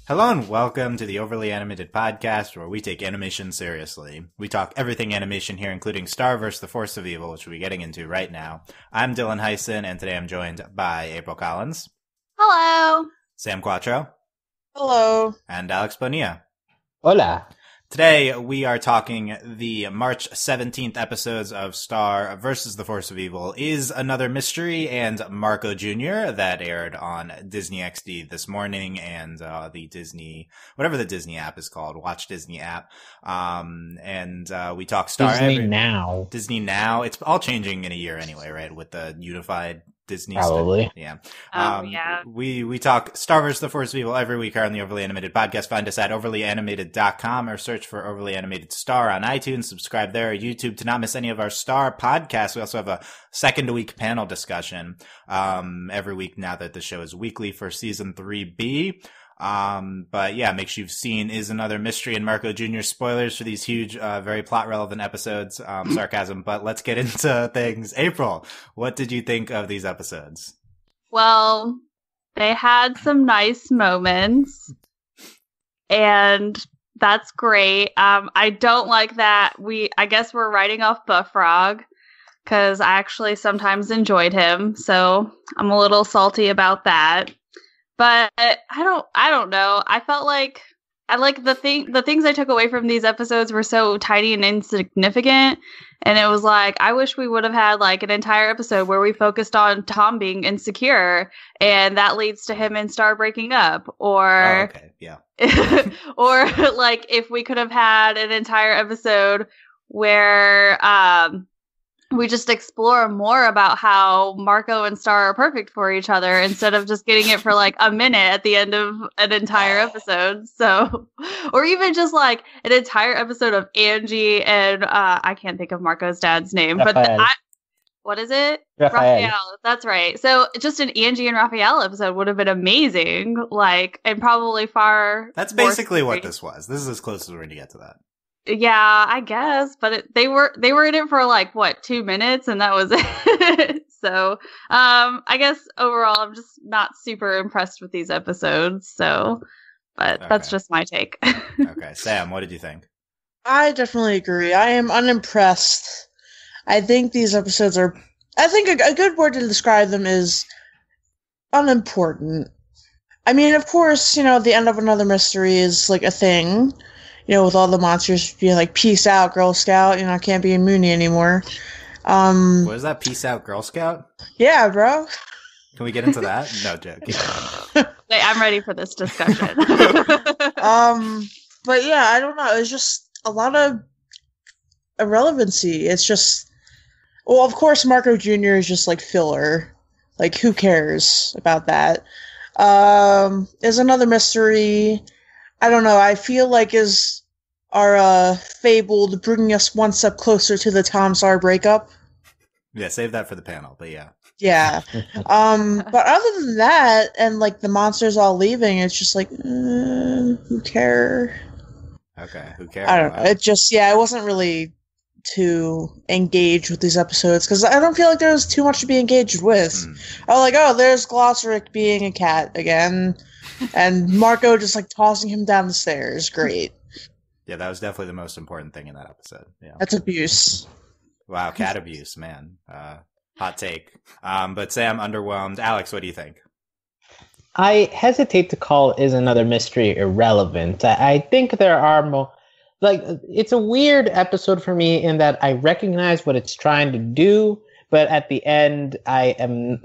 Hello and welcome to the Overly Animated Podcast, where we take animation seriously. We talk everything animation here, including Star vs. the Force of Evil, which we'll be getting into right now. I'm Dylan Hysen, and today I'm joined by April Collins. Hello. Sam Quattro. Hello. And Alex Bonilla. Hola. Today, we are talking the March 17th episodes of Star vs. the Force of Evil Is Another Mystery and Marco Jr. that aired on Disney XD this morning and the Disney, whatever the Disney app is called, Watch Disney app. We talk Star Disney Now. Disney Now. It's all changing in a year anyway, right? With the unified Disney Probably. stuff. Yeah. Yeah. We talk Star vs. the Force of Evil every week here on the Overly Animated Podcast. Find us at overlyanimated.com or search for Overly Animated Star on iTunes. Subscribe there or YouTube to not miss any of our Star podcasts. We also have a second week panel discussion every week now that the show is weekly for season 3B. But yeah, make sure you've seen Is Another Mystery and Marco Jr. Spoilers for these huge, very plot relevant episodes. Sarcasm, but let's get into things. April, what did you think of these episodes? Well, they had some nice moments, and that's great. I don't like that I guess we're writing off Buffrog, because I actually sometimes enjoyed him, so I'm a little salty about that. But I don't know. I felt like the things I took away from these episodes were so tiny and insignificant. And it was like, I wish we would have had like an entire episode where we focused on Tom being insecure and that leads to him and Star breaking up. Or, or like if we could have had an entire episode where, we just explore more about how Marco and Star are perfect for each other instead of just getting it for like a minute at the end of an entire episode. So, or even just like an entire episode of Angie and I can't think of Marco's dad's name, Raphael. but what is it? Raphael. That's right. So just an Angie and Raphael episode would have been amazing. Like, and probably far. That's basically what this was. This is as close as we're going to get to that. Yeah, I guess, but they were in it for like 2 minutes, and that was it. So, I guess overall, I'm just not super impressed with these episodes. So, but that's just my take. Okay, Sam, what did you think? I definitely agree. I am unimpressed. I think these episodes are. I think a good word to describe them is unimportant. I mean, of course, the end of Another Mystery is like a thing. With all the monsters being like, peace out, Girl Scout, I can't be a Mooney anymore. What is that, peace out, Girl Scout? Yeah, bro. Can we get into that? No, joke. Wait, I'm ready for this discussion. But yeah, I don't know. It's just a lot of irrelevancy. It's just, well, of course, Marco Jr. is just like filler. Like, who cares about that? Is Another Mystery. I don't know. I feel like is our fabled bringing us one step closer to the Tom Sawyer breakup. Yeah, save that for the panel, but yeah. Yeah. But other than that, and like the monsters all leaving, it's just like, who cares? Okay, who cares? I don't know. It just, I wasn't really too engaged with these episodes because I don't feel like there was too much to be engaged with. There's Glossaric being a cat again. And Marco just like tossing him down the stairs. Great. Yeah, that was definitely the most important thing in that episode. Yeah, that's abuse. Wow, cat abuse, man. Hot take. But Sam, underwhelmed. Alex, what do you think? I hesitate to call Is Another Mystery irrelevant. I think there are it's a weird episode for me in that I recognize what it's trying to do. But at the end, I'm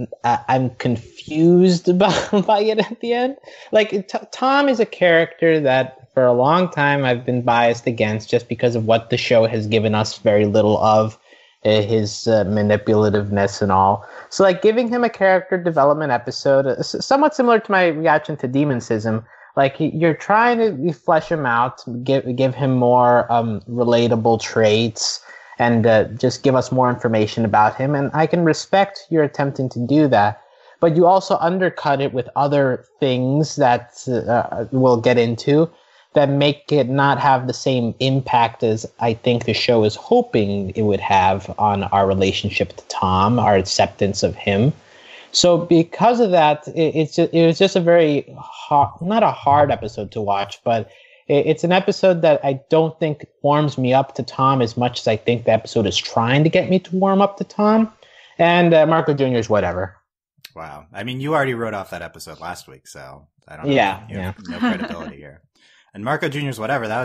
confused by it at the end. Like, Tom is a character that for a long time I've been biased against just because of what the show has given us very little of, his manipulativeness and all. So, like, giving him a character development episode, somewhat similar to my reaction to Demoncism, like, you're trying to flesh him out, give him more relatable traits, and just give us more information about him. And I can respect your attempting to do that. But you also undercut it with other things that we'll get into that make it not have the same impact as I think the show is hoping it would have on our relationship to Tom, our acceptance of him. So because of that, it was just a very hard, not a hard episode to watch, but it's an episode that I don't think warms me up to Tom as much as I think the episode is trying to get me to warm up to Tom. And Marco Jr. is whatever. Wow. I mean, you already wrote off that episode last week, so I don't know. You have no credibility here. And Marco Jr.'s whatever. That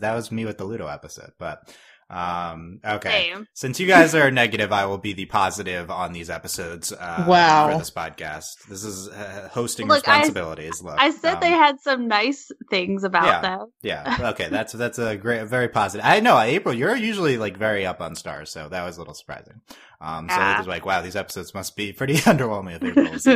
was me with the Ludo episode, but. Okay. Same. Since you guys are negative, I will be the positive on these episodes. Wow. For this podcast, this is hosting responsibilities. I said they had some nice things about them. Yeah. Okay. That's a very positive. I know, April, you're usually like very up on stars, so that was a little surprising. So it was like, wow, these episodes must be pretty underwhelming if April was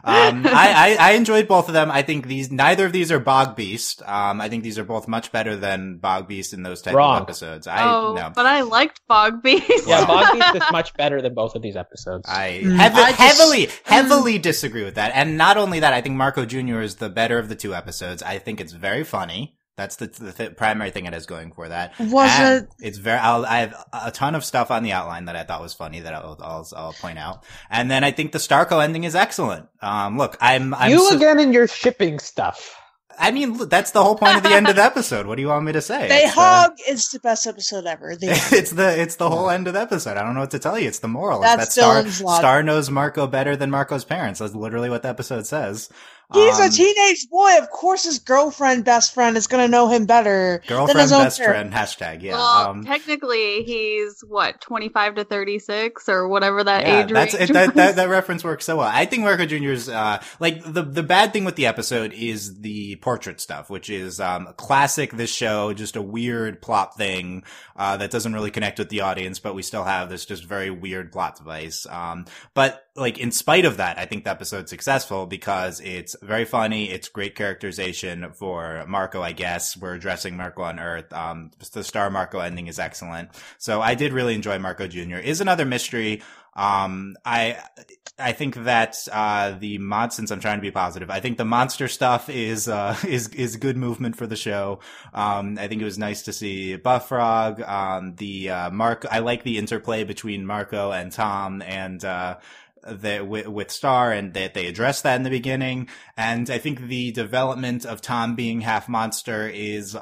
I enjoyed both of them. I think neither of these are Bog Beast. I think these are both much better than Bog Beast in those type of episodes. But I liked Bog Beast. Yeah, Bog Beast is much better than both of these episodes. I heavily disagree with that. And not only that, I think Marco Jr. is the better of the two episodes. I think it's very funny. That's the primary thing it has going for that. It's very. I have a ton of stuff on the outline that I thought was funny that I'll point out. And then I think the Starco ending is excellent. Look, I'm again in your shipping stuff. I mean, that's the whole point of the end of the episode. What do you want me to say? They hug. It's the best episode ever. It's the whole end of the episode. I don't know what to tell you. It's the moral. That's Star knows Marco better than Marco's parents. That's literally what the episode says. He's a teenage boy. Of course his best friend is going to know him better. Girlfriend, best friend, hashtag, yeah. Well, technically, he's, 25 to 36 or whatever that age range was. That reference works so well. I think Marco Jr.'s, the bad thing with the episode is the portrait stuff, which is, classic this show, just a weird plot thing, that doesn't really connect with the audience, but we still have this just very weird plot device. But, in spite of that, I think the episode's successful because it's very funny. It's great characterization for Marco, I guess. We're addressing Marco on Earth. The Star Marco ending is excellent. So I did really enjoy Marco Jr. Is another mystery. I think that, since I'm trying to be positive, I think the monster stuff is good movement for the show. I think it was nice to see Buff Frog. I like the interplay between Marco and Tom and, with Star, and that they addressed that in the beginning. And I think the development of Tom being half monster is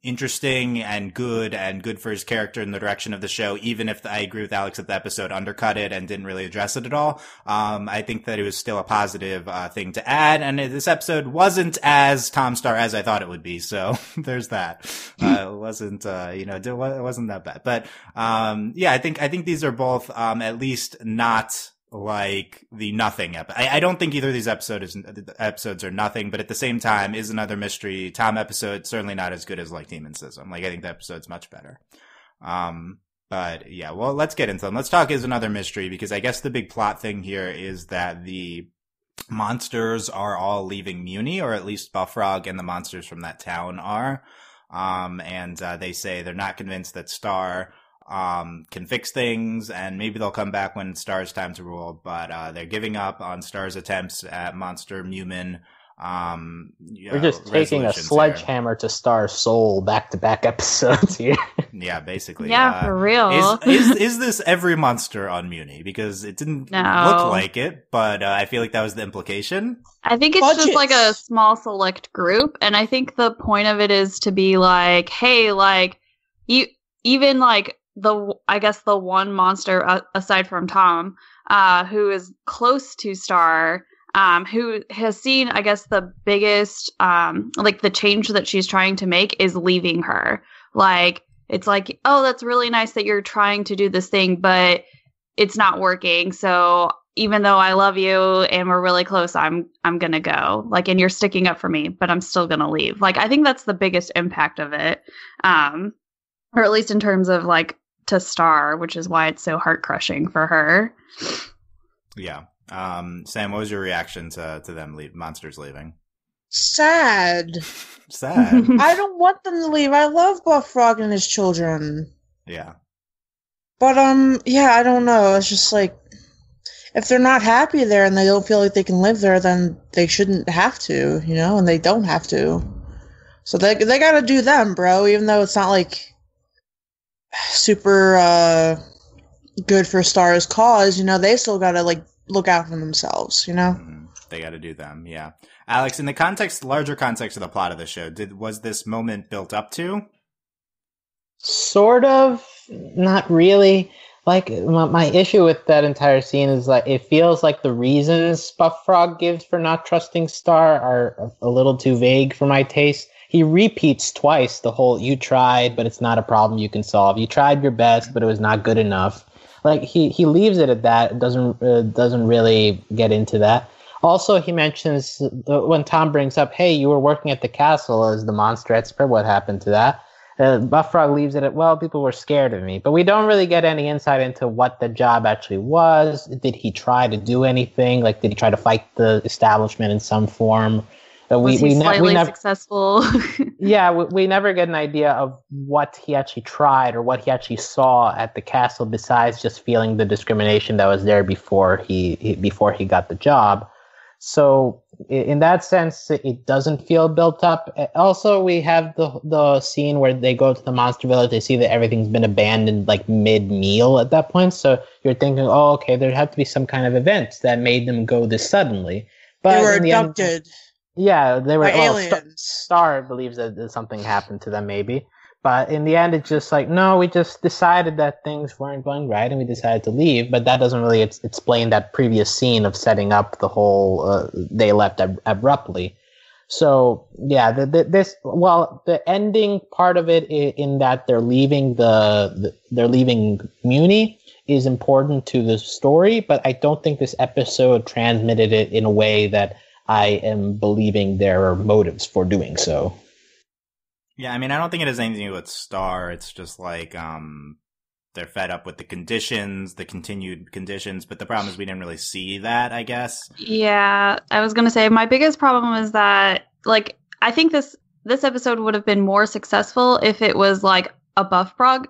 interesting and good for his character in the direction of the show, even if I agree with Alex that the episode undercut it and didn't really address it at all. I think that it was still a positive thing to add, and this episode wasn't as Tom Star as I thought it would be, so there's that. It wasn't it wasn't that bad. But I think these are both at least not like the nothing I don't think either of these episodes are nothing, but at the same time is another mystery. Tom episode certainly not as good as like Demon System. I think the episode's much better. But yeah, well, let's get into them. Let's talk is another mystery, because I guess the big plot thing here is that the monsters are all leaving Muni, or at least Buffrog and the monsters from that town are. And they say they're not convinced that Star can fix things, and maybe they'll come back when Star's time to rule, but they're giving up on Star's attempts at Monster Mumin. We're just taking a sledgehammer to Star's soul back-to-back episodes here. Yeah, basically. Yeah, for real. Is this every monster on Muni? Because it didn't look like it, but I feel like that was the implication. I think it's just like a small select group, and I think the point of it is to be like, hey, like, you even like the one monster aside from Tom, who is close to Star, who has seen, I guess, the biggest, the change that she's trying to make is leaving her. Like, it's like, oh, that's really nice that you're trying to do this thing, but it's not working. So even though I love you and we're really close, I'm going to go. Like, and you're sticking up for me, but I'm still going to leave. Like, I think that's the biggest impact of it. Or at least in terms of like to Star, which is why it's so heart crushing for her. Yeah. Sam, what was your reaction to them monsters leaving? Sad. Sad. I don't want them to leave. I love Buff Frog and his children. Yeah. But yeah, I don't know. It's just like, if they're not happy there and they don't feel like they can live there, then they shouldn't have to, and they don't have to. So they gotta do them, bro, even though it's not like super good for Star's cause, they still gotta like look out for themselves, you know? They got to do them, yeah. Alex, in the larger context of the plot of the show, was this moment built up to? Sort of, not really. Like, my issue with that entire scene is like, it feels like the reasons Buff Frog gives for not trusting Star are a little too vague for my taste. He repeats twice the whole, you tried, but it's not a problem you can solve. You tried your best, but it was not good enough. Like, he leaves it at that. It doesn't really get into that. Also, he mentions, when Tom brings up, hey, you were working at the castle as the monster expert, what happened to that? Buff Frog leaves it at, well, people were scared of me. But we don't really get any insight into what the job actually was. Did he try to do anything? Like, did he try to fight the establishment in some form? Was he slightly successful? Yeah, we never get an idea of what he actually tried or what he actually saw at the castle besides just feeling the discrimination that was there before he got the job. So in that sense, it doesn't feel built up. Also, we have the scene where they go to the monster village. They see that everything's been abandoned like mid-meal at that point. So you're thinking, oh, okay, there had to be some kind of event that made them go this suddenly. But they were abducted. Yeah, they were. By aliens. Star believes that something happened to them, maybe. But in the end, it's just like, no, we just decided that things weren't going right and we decided to leave. But that doesn't really explain that previous scene of setting up the whole they left abruptly. So, yeah, the ending part of it in that they're leaving they're leaving Muni is important to the story. But I don't think this episode transmitted it in a way that I am believing there are motives for doing so. Yeah, I mean, I don't think it has anything to do with Star. It's just like they're fed up with the conditions, the continued conditions. But the problem is we didn't really see that, I guess. Yeah, I was going to say my biggest problem is that, like, I think this episode would have been more successful if it was like a Buff Frog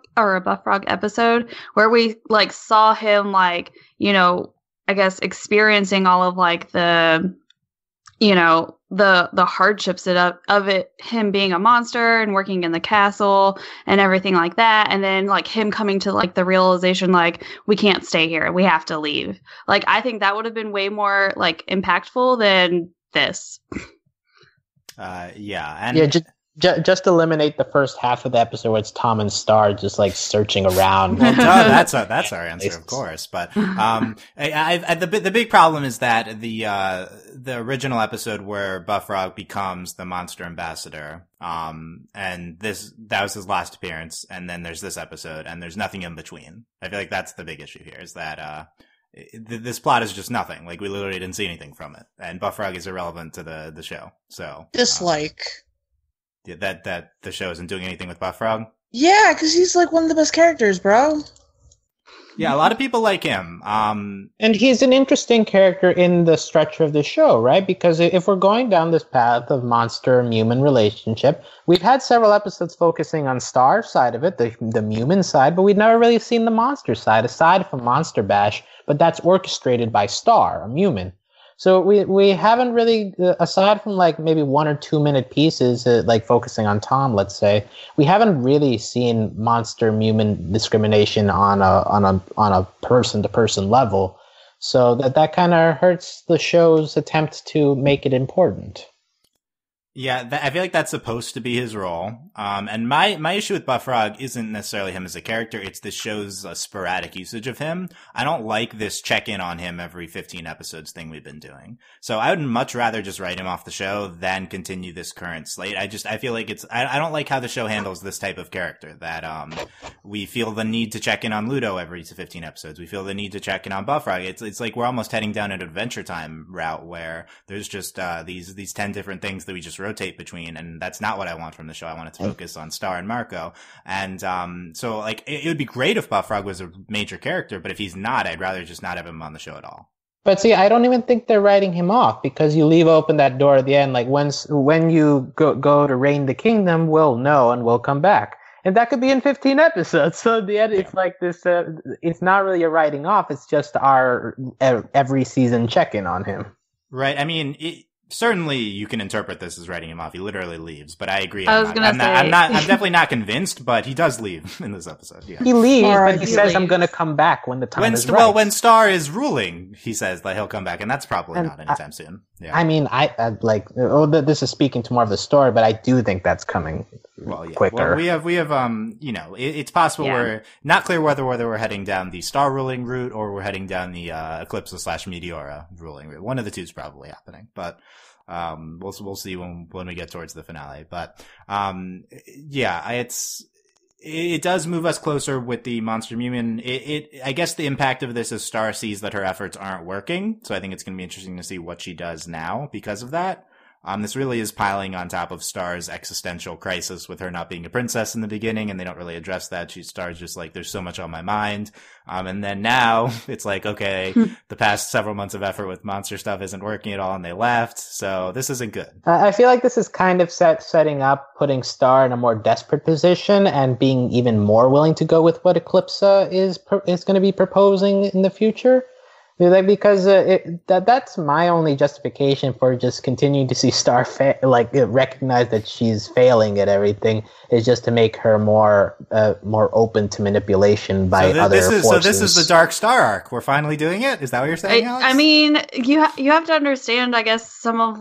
episode where we like saw him like, you know, I guess experiencing all of like the, you know, the hardships of it, him being a monster and working in the castle and everything like that. And then like him coming to like the realization, like, we can't stay here. We have to leave. Like, I think that would have been way more like impactful than this. Yeah. And just eliminate the first half of the episode where it's Tom and Star just like searching around. Well, that's our answer, of course. But the big problem is that the original episode where Buff Frog becomes the monster ambassador, and that was his last appearance, and then there's this episode, and there's nothing in between. I feel like that's the big issue here, is that this plot is just nothing. Like, we literally didn't see anything from it, and Buff Frog is irrelevant to the show. So Dislike. That the show isn't doing anything with Buff Frog? Yeah, because he's like one of the best characters, bro. Yeah, a lot of people like him. And he's an interesting character in the structure of the show, right? Because if we're going down this path of monster and human relationship, we've had several episodes focusing on Star's side of it, the human side, but we've never really seen the monster side, aside from Monster Bash, but that's orchestrated by Star, a human. So we haven't really, aside from like maybe 1 or 2 minute pieces, like focusing on Tom, let's say, we haven't really seen monster human discrimination on a person to person level. So that kind of hurts the show's attempt to make it important. Yeah, I feel like that's supposed to be his role. And my issue with Buff Frog isn't necessarily him as a character. It's the show's sporadic usage of him. I don't like this check-in on him every 15 episodes thing we've been doing. So I would much rather just write him off the show than continue this current slate. I feel like I don't like how the show handles this type of character, that we feel the need to check in on Ludo every 15 episodes. We feel the need to check in on Buff Frog. It's like we're almost heading down an Adventure Time route where there's just these 10 different things that we just rotate between, and that's not what I want from the show. I want it to focus on Star and Marco. And so like it would be great if Buff Frog was a major character, but if he's not, I'd rather just not have him on the show at all. But see, I don't even think they're writing him off, because you leave open that door at the end, like when you go to reign the kingdom, we'll know and we'll come back. And that could be in 15 episodes. So at the end, it's like this, it's not really a writing off. It's just our every season check-in on him. Right. I mean, certainly you can interpret this as writing him off. He literally leaves, but I agree. I'm definitely not convinced, but he does leave in this episode. Yeah. He leaves, Right, but he he says, leaves. "I'm going to come back when the time is right." Well, when Star is ruling, he says that he'll come back, and that's probably And not anytime soon. Yeah. I mean, I like. Oh, this is speaking to more of the story, but I do think that's coming quicker. Well, we have, it's possible we're not clear whether we're heading down the Star ruling route or we're heading down the Eclipsa/Meteora ruling route. One of the two is probably happening, but we'll see when we get towards the finale. But it does move us closer with the Monster Mumin. I guess the impact of this is Star sees that her efforts aren't working. So I think it's going to be interesting to see what she does now because of that. This really is piling on top of Star's existential crisis with her not being a princess in the beginning, and they don't really address that. Star's just like, there's so much on my mind. And then now it's like, okay, the past several months of effort with monster stuff isn't working at all, and they left. So this isn't good. I feel like this is kind of setting up, putting Star in a more desperate position and being even more willing to go with what Eclipsa is going to be proposing in the future. Because that's my only justification for just continuing to see Star recognize that she's failing at everything is just to make her more open to manipulation by other forces. So this is the Dark Star arc. We're finally doing it. Is that what you're saying, Alex? I mean, you have to understand, I guess, some of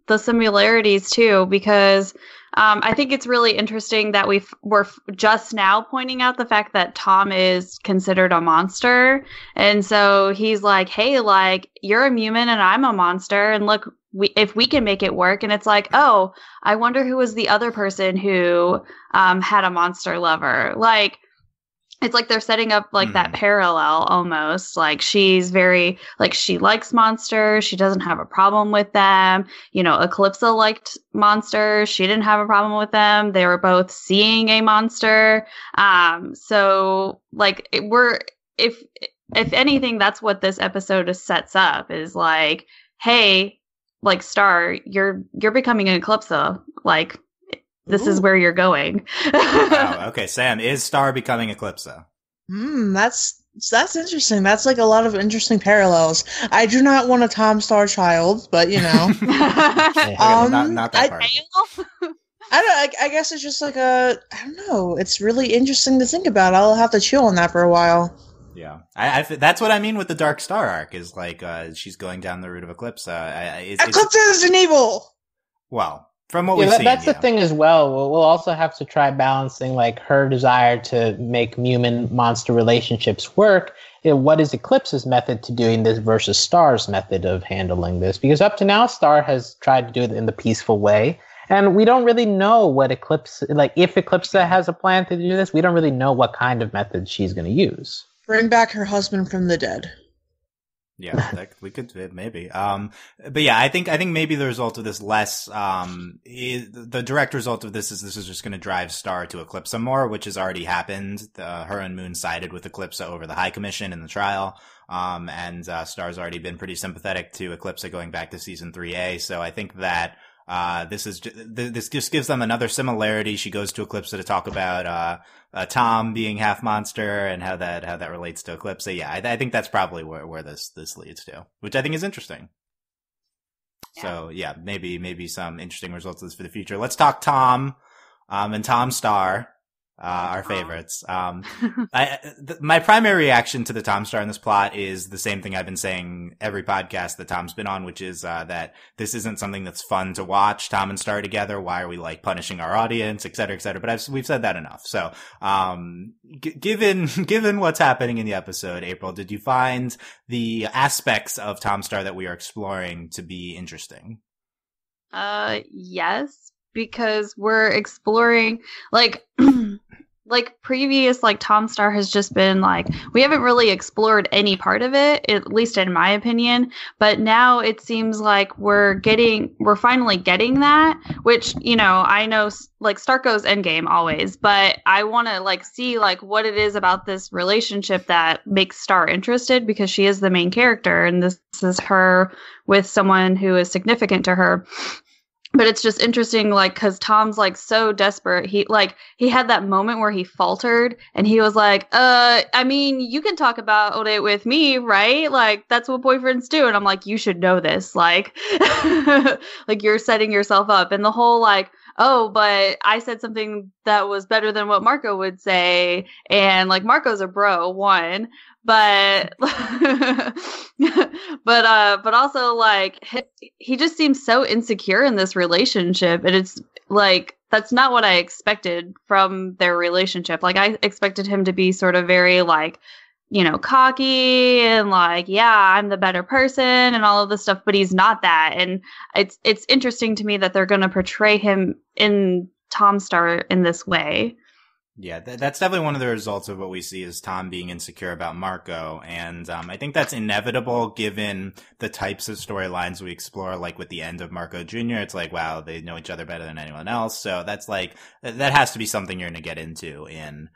the similarities too, because I think it's really interesting that we're just now pointing out the fact that Tom is considered a monster. And so he's like, hey, like, you're a Mumin and I'm a monster. And look, if we can make it work. And it's like, oh, I wonder who was the other person who had a monster lover. Like, it's like they're setting up like that parallel almost. Like she's very, like she likes monsters. She doesn't have a problem with them. You know, Eclipsa liked monsters. She didn't have a problem with them. They were both seeing a monster. So like if anything, that's what this episode sets up is like, hey, like Star, you're becoming an Eclipsa. Like, this is where you're going. Wow, okay, Sam, is Star becoming Eclipsa? That's interesting. That's like a lot of interesting parallels. I do not want a Tom Star child, but you know, not that part. I guess it's just like I don't know. It's really interesting to think about. I'll have to chew on that for a while. Yeah, that's what I mean with the Dark Star arc. Is like she's going down the route of Eclipsa. Eclipsa is an evil. Well. From what we've seen, that's the thing as well. We'll also have to try balancing like her desire to make Mumin monster relationships work. What is Eclipse's method to doing this versus Star's method of handling this? Because up to now, Star has tried to do it in the peaceful way, and we don't really know what Eclipse, like if Eclipsa has a plan to do this, we don't really know what kind of method she's going to use. Bring back her husband from the dead. Yeah, we could maybe. But yeah, I think maybe the result of this the direct result of this is just going to drive Star to Eclipsa more, which has already happened. Her and Moon sided with Eclipsa over the High Commission in the trial. And Star's already been pretty sympathetic to Eclipsa going back to season 3A. So I think that this just gives them another similarity. She goes to Eclipsa to talk about Tom being half monster and how that relates to Eclipsa. Yeah, I think that's probably where this leads to, which I think is interesting. Yeah. So yeah, maybe some interesting results of this for the future. Let's talk Tom and Tom Star. Our favorites. My primary reaction to the Tom Star in this plot is the same thing I've been saying every podcast that Tom's been on, which is that this isn't something that's fun to watch. Tom and Star together. Why are we like punishing our audience, et cetera, et cetera? But we've said that enough. So, given what's happening in the episode, April, did you find the aspects of Tom Star that we are exploring to be interesting? Yes, because we're exploring like like previous like Tom Star has just been like we haven't really explored any part of it, at least in my opinion, but now it seems like we're finally getting that, which, you know, I know like Stark goes endgame always, but I want to like see like what it is about this relationship that makes Star interested, because she is the main character and this is her with someone who is significant to her. but it's just interesting, like, because Tom's like so desperate. He had that moment where he faltered, and he was like, I mean, you can talk about it with me, right? Like, that's what boyfriends do. And I'm like, you should know this, like, like you're setting yourself up. And the whole like, oh, but I said something that was better than what Marco would say, and like Marco's a bro, one, but but also like he just seems so insecure in this relationship, and it's like that's not what I expected from their relationship. Like I expected him to be sort of very like, you know, cocky and like, yeah, I'm the better person and all of this stuff, but he's not that. And it's interesting to me that they're going to portray him in Tom Star in this way. Yeah, that's definitely one of the results of what we see is Tom being insecure about Marco. And I think that's inevitable given the types of storylines we explore, like with the end of Marco Jr. It's like, wow, they know each other better than anyone else. So that's like, that has to be something you're going to get into in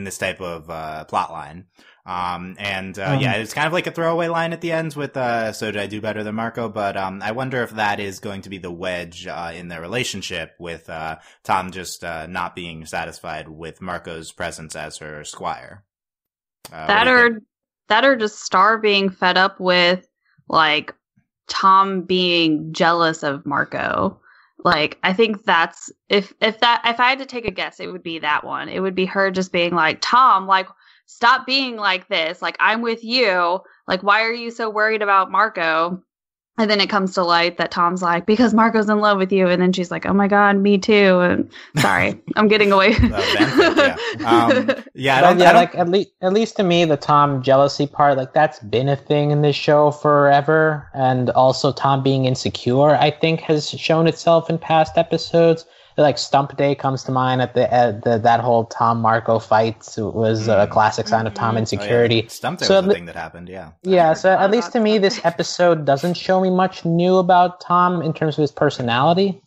this type of plot line. Yeah, it's kind of like a throwaway line at the end with so did I do better than Marco? But I wonder if that is going to be the wedge in their relationship with Tom just not being satisfied with Marco's presence as her squire. That or just Star being fed up with like Tom being jealous of Marco. Like, I think that's if I had to take a guess, it would be that one. It would be her just being like, Tom, like, stop being like this. Like, I'm with you. Like, why are you so worried about Marco? And then it comes to light that Tom's like, because Marco's in love with you. And then she's like, oh my God, me too. And sorry, I'm getting away. Like at least to me, the Tom jealousy part, like that's been a thing in this show forever. And also Tom being insecure, I think has shown itself in past episodes. Like Stump Day comes to mind at that whole Tom Marco fight was a classic sign of Tom insecurity. Oh, yeah. Stump Day was the thing that happened, yeah. Yeah, so at least to me, this episode doesn't show me much new about Tom in terms of his personality.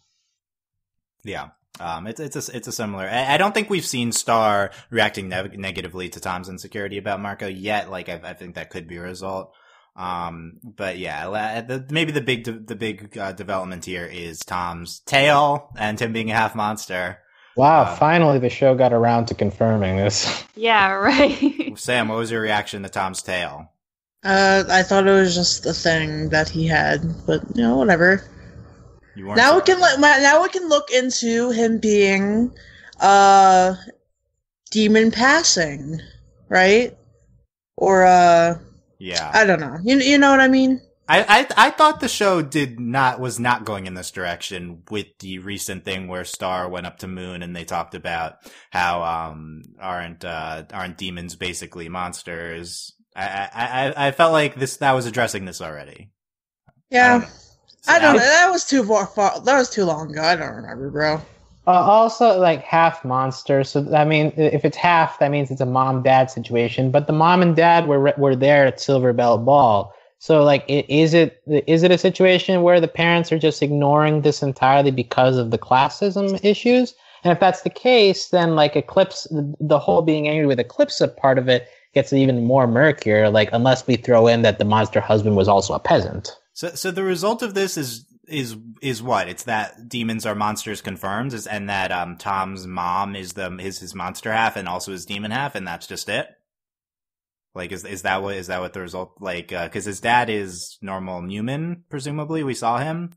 Yeah. It's a similar. I don't think we've seen Star reacting negatively to Tom's insecurity about Marco yet. Like I think that could be a result. But yeah, maybe the big development here is Tom's tail and him being a half monster. Wow, finally the show got around to confirming this. Yeah, right. Sam, what was your reaction to Tom's tail? I thought it was just a thing that he had, but you know, whatever. Now we can look into him being demon passing, right? Or yeah, I don't know. You know what I mean? I thought the show was not going in this direction with the recent thing where Star went up to Moon and they talked about how aren't demons basically monsters. I felt like that was addressing this already. Yeah. I don't know. That was too far. That was too long ago. I don't remember, bro. Also, like half monster. So I mean, if it's half, that means it's a mom-dad situation. But the mom and dad were there at Silver Belt Ball. So like, is it a situation where the parents are just ignoring this entirely because of the classism issues? And if that's the case, then like Eclipse, the whole being angry with Eclipse part of it gets even more murkier. Like unless we throw in that the monster husband was also a peasant. So the result of this is what? It's that demons are monsters confirmed, and that Tom's mom is his monster half and also his demon half, and that's just it. Like is that what the result, like because his dad is normal human, presumably we saw him,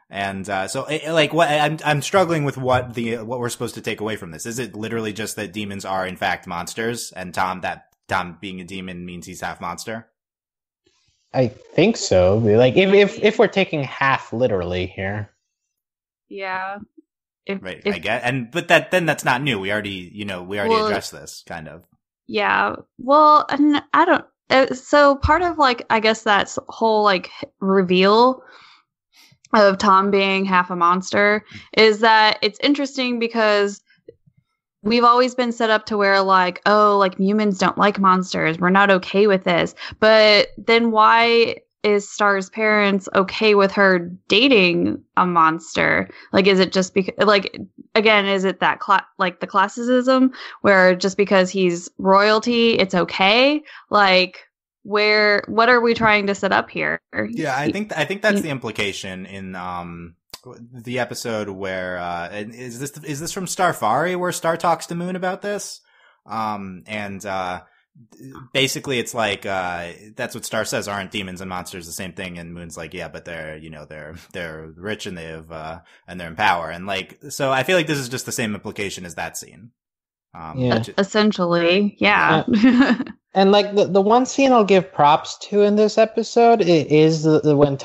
and like what I'm struggling with what we're supposed to take away from this. Is it literally just that demons are in fact monsters, and Tom being a demon means he's half monster? I think so. Like if we're taking half literally here. Yeah. Right. I get, but that's not new. We already addressed this kind of. Yeah. Well, and I don't. So part of like I guess that whole like reveal of Tom being half a monster is that it's interesting because we've always been set up to where like, oh, like humans don't like monsters. We're not okay with this. But then why is Star's parents okay with her dating a monster? Like, is it just because, like, again, is it that like the classicism where just because he's royalty, it's okay? Like, what are we trying to set up here? Yeah, I think that's the implication in the episode where is this from Starfari where Star talks to Moon about this? Basically it's like that's what Star says, aren't demons and monsters the same thing? And Moon's like, yeah, but they're rich and they have and they're in power, and like, so I feel like this is just the same implication as that scene. Essentially, yeah. And like the one scene I'll give props to in this episode is the when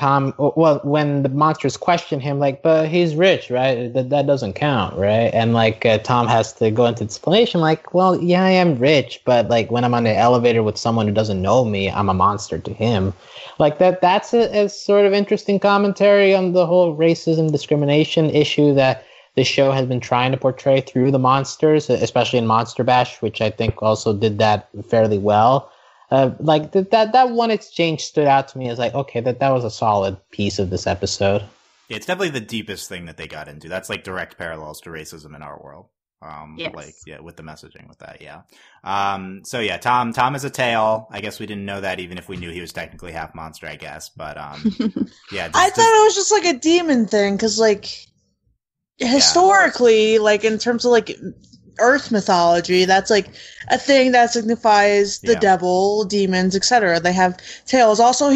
when the monsters question him, like, but he's rich, right? That doesn't count, right? And like Tom has to go into explanation, like, well, yeah, I am rich, but like when I'm on the elevator with someone who doesn't know me, I'm a monster to him. Like that's a sort of interesting commentary on the whole racism discrimination issue that the show has been trying to portray through the monsters, especially in Monster Bash, which I think also did that fairly well. Like that one exchange stood out to me as like, okay, that was a solid piece of this episode. Yeah, it's definitely the deepest thing that they got into. That's like direct parallels to racism in our world. Yes. Like, yeah, with the messaging with that, yeah. So yeah, Tom is a tail. I guess we didn't know that even if we knew he was technically half monster, I guess. But yeah. I thought it was just like a demon thing, because like, historically, like in terms of like Earth mythology, that's like a thing that signifies the devil, demons, etc. They have tails. Also,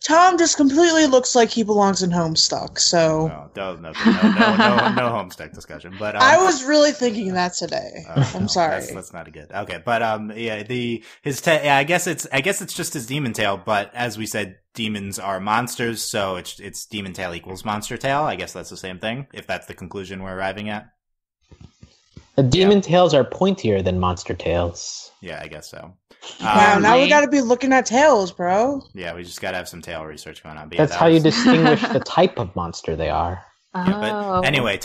Tom just completely looks like he belongs in Homestuck. So no Homestuck discussion. But I was really thinking that today. I'm sorry. That's not a good. Okay, but I guess it's just his demon tail. But as we said, demons are monsters, so it's demon tail equals monster tail. I guess that's the same thing, if that's the conclusion we're arriving at. The demon tails are pointier than monster tails. Yeah, I guess so. Wow, now we gotta be looking at tails, bro. Yeah, we just gotta have some tail research going on. That's how you distinguish the type of monster they are. Yeah, but anyway,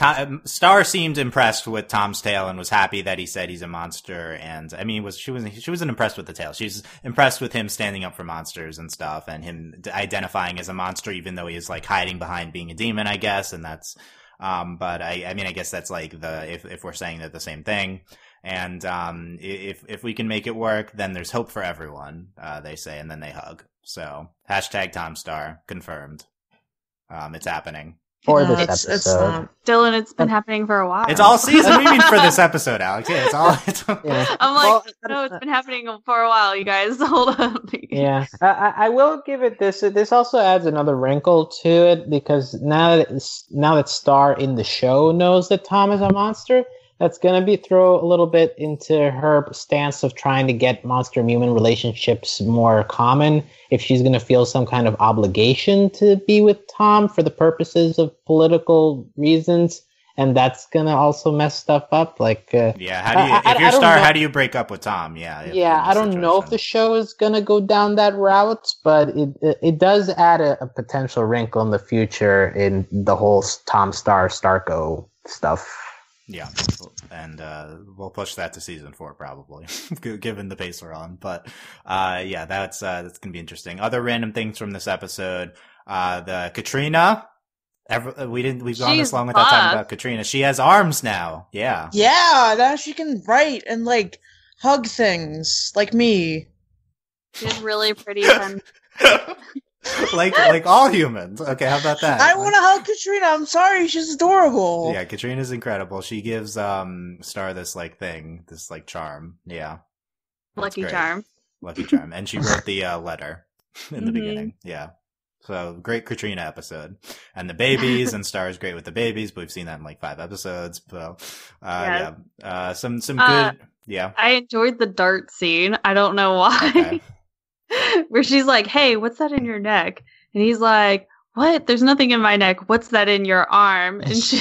Star seemed impressed with Tom's tail and was happy that he said he's a monster. And I mean, she wasn't impressed with the tail. She's impressed with him standing up for monsters and stuff, and him identifying as a monster, even though he is like hiding behind being a demon, I guess. And that's, but I mean, I guess that's like if we're saying that the same thing. And if we can make it work, then there's hope for everyone. They say, and then they hug. So hashtag Tom Star confirmed. It's happening. For this episode. It's not. Dylan, it's been happening for a while. It's all season. What do you mean for this episode, Alex? Yeah, Yeah. I'm like, no, it's been happening for a while, you guys. Hold on. Yeah, I will give it this. This also adds another wrinkle to it, because now that Star in the show knows that Tom is a monster, that's going to be throw a little bit into her stance of trying to get monster-human relationships more common, if she's going to feel some kind of obligation to be with Tom for the purposes of political reasons. And that's going to also mess stuff up. Like, if you're Star, how do you break up with Tom? Yeah. I don't know if the show is going to go down that route, but it does add a potential wrinkle in the future in the whole Tom Starco stuff. Yeah, and we'll push that to season 4 probably, given the pace we're on. But that's gonna be interesting. Other random things from this episode: the Katrina. We've gone this long without talking about Katrina. She has arms now. Yeah. Yeah, now she can write and like hug things like me. She has really pretty pen. like all humans. Okay, how about that? I want to hug Katrina. I'm sorry, she's adorable. Yeah, Katrina's incredible. She gives Star this like thing, this like charm. Yeah, Lucky charm. And she wrote the letter in the beginning. Yeah, so great Katrina episode, and the babies, and Star is great with the babies. But we've seen that in like 5 episodes. So some good. Yeah, I enjoyed the dart scene. I don't know why. Okay. Where she's like, hey, what's that in your neck? And he's like, what? There's nothing in my neck. What's that in your arm? And she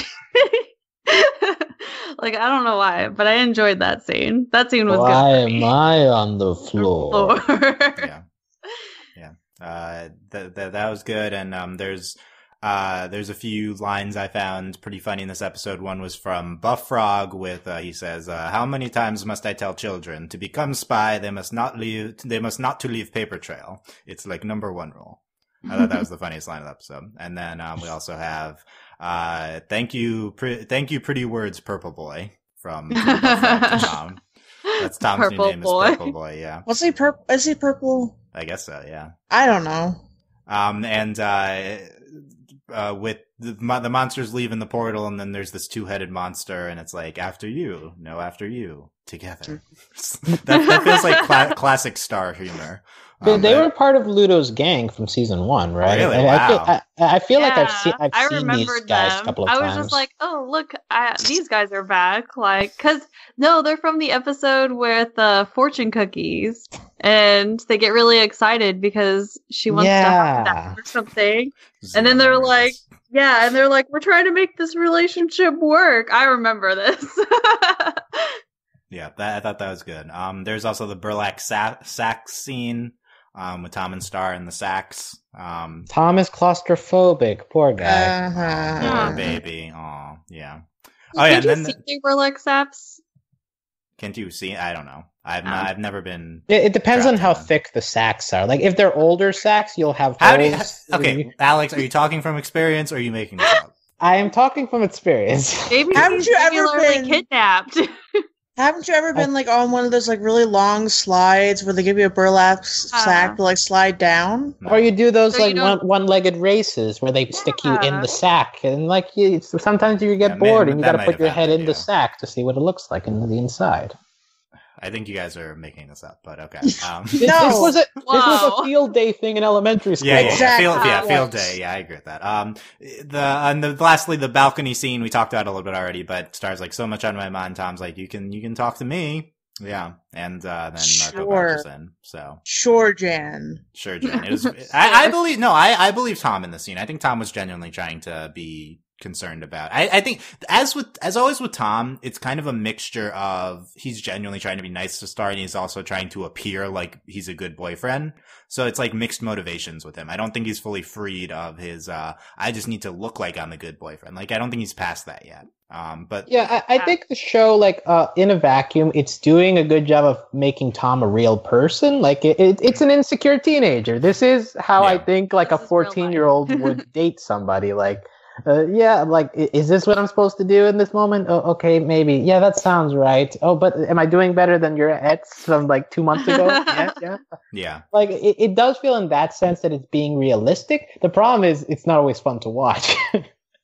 like, I don't know why, but I enjoyed that scene. That scene was good. Why am I on the floor? That was good. And there's a few lines I found pretty funny in this episode. One was from Buff Frog with, he says, how many times must I tell children to become spy? They must not to leave paper trail. It's like number 1 rule. I thought that was the funniest line of the episode. And then, we also have, thank you, pretty words, Purple Boy from Buff Frog to Tom. That's Tom's new name is Purple Boy. Yeah. Is he purple? I guess so, yeah. I don't know. With the monsters leaving the portal, and then there's this two-headed monster, and it's like, after you, no, after you, together. that feels like classic Star humor. They were part of Ludo's gang from season 1, right? Really? Wow. I feel like I've seen these guys them. a couple of times. I was just like, oh, look, these guys are back. Like, no, they're from the episode with the fortune cookies. And they get really excited because she wants to have that or something. And then they're like, we're trying to make this relationship work. I remember this. Yeah, I thought that was good. There's also the burlap sack scene. With Tom and Star in the sacks. Tom is claustrophobic. Poor guy. Poor baby. Aw, yeah. Can't you see they were like saps? Can't you see? I don't know. I've never been. It depends on how thick the sacks are. Like if they're older sacks, you'll have holes. Okay, Alex, are you talking from experience or are you making this up? I am talking from experience. Maybe haven't you ever been kidnapped? Haven't you ever been like on one of those like really long slides where they give you a burlap sack to like slide down? Or you do those like one-legged races where they stick you in the sack, and like sometimes you get bored and you got to put your head in the sack to see what it looks like in the inside. I think you guys are making this up, but okay. This was a field day thing in elementary school. Yeah, exactly. Field day. Yeah, I agree with that. Lastly, the balcony scene we talked about a little bit already, but Star's like, so much on my mind. Tom's like, you can talk to me. Yeah, and then Marco barges in. So sure, Jan. It was. I believe Tom in the scene. I think Tom was genuinely trying to be concerned about. I think as always with Tom, it's kind of a mixture of he's genuinely trying to be nice to Star and he's also trying to appear like he's a good boyfriend. So it's like mixed motivations with him. I don't think he's fully freed of his I just need to look like I'm a good boyfriend. Like I don't think he's past that yet. But yeah, I think the show, like in a vacuum, it's doing a good job of making Tom a real person. Like it's an insecure teenager. This is how I think like a 14-year-old would date somebody. Like is this what I'm supposed to do in this moment? Oh, okay, maybe. Yeah, that sounds right. Oh, but am I doing better than your ex from like 2 months ago? Yeah. Like it does feel in that sense that it's being realistic. The problem is it's not always fun to watch.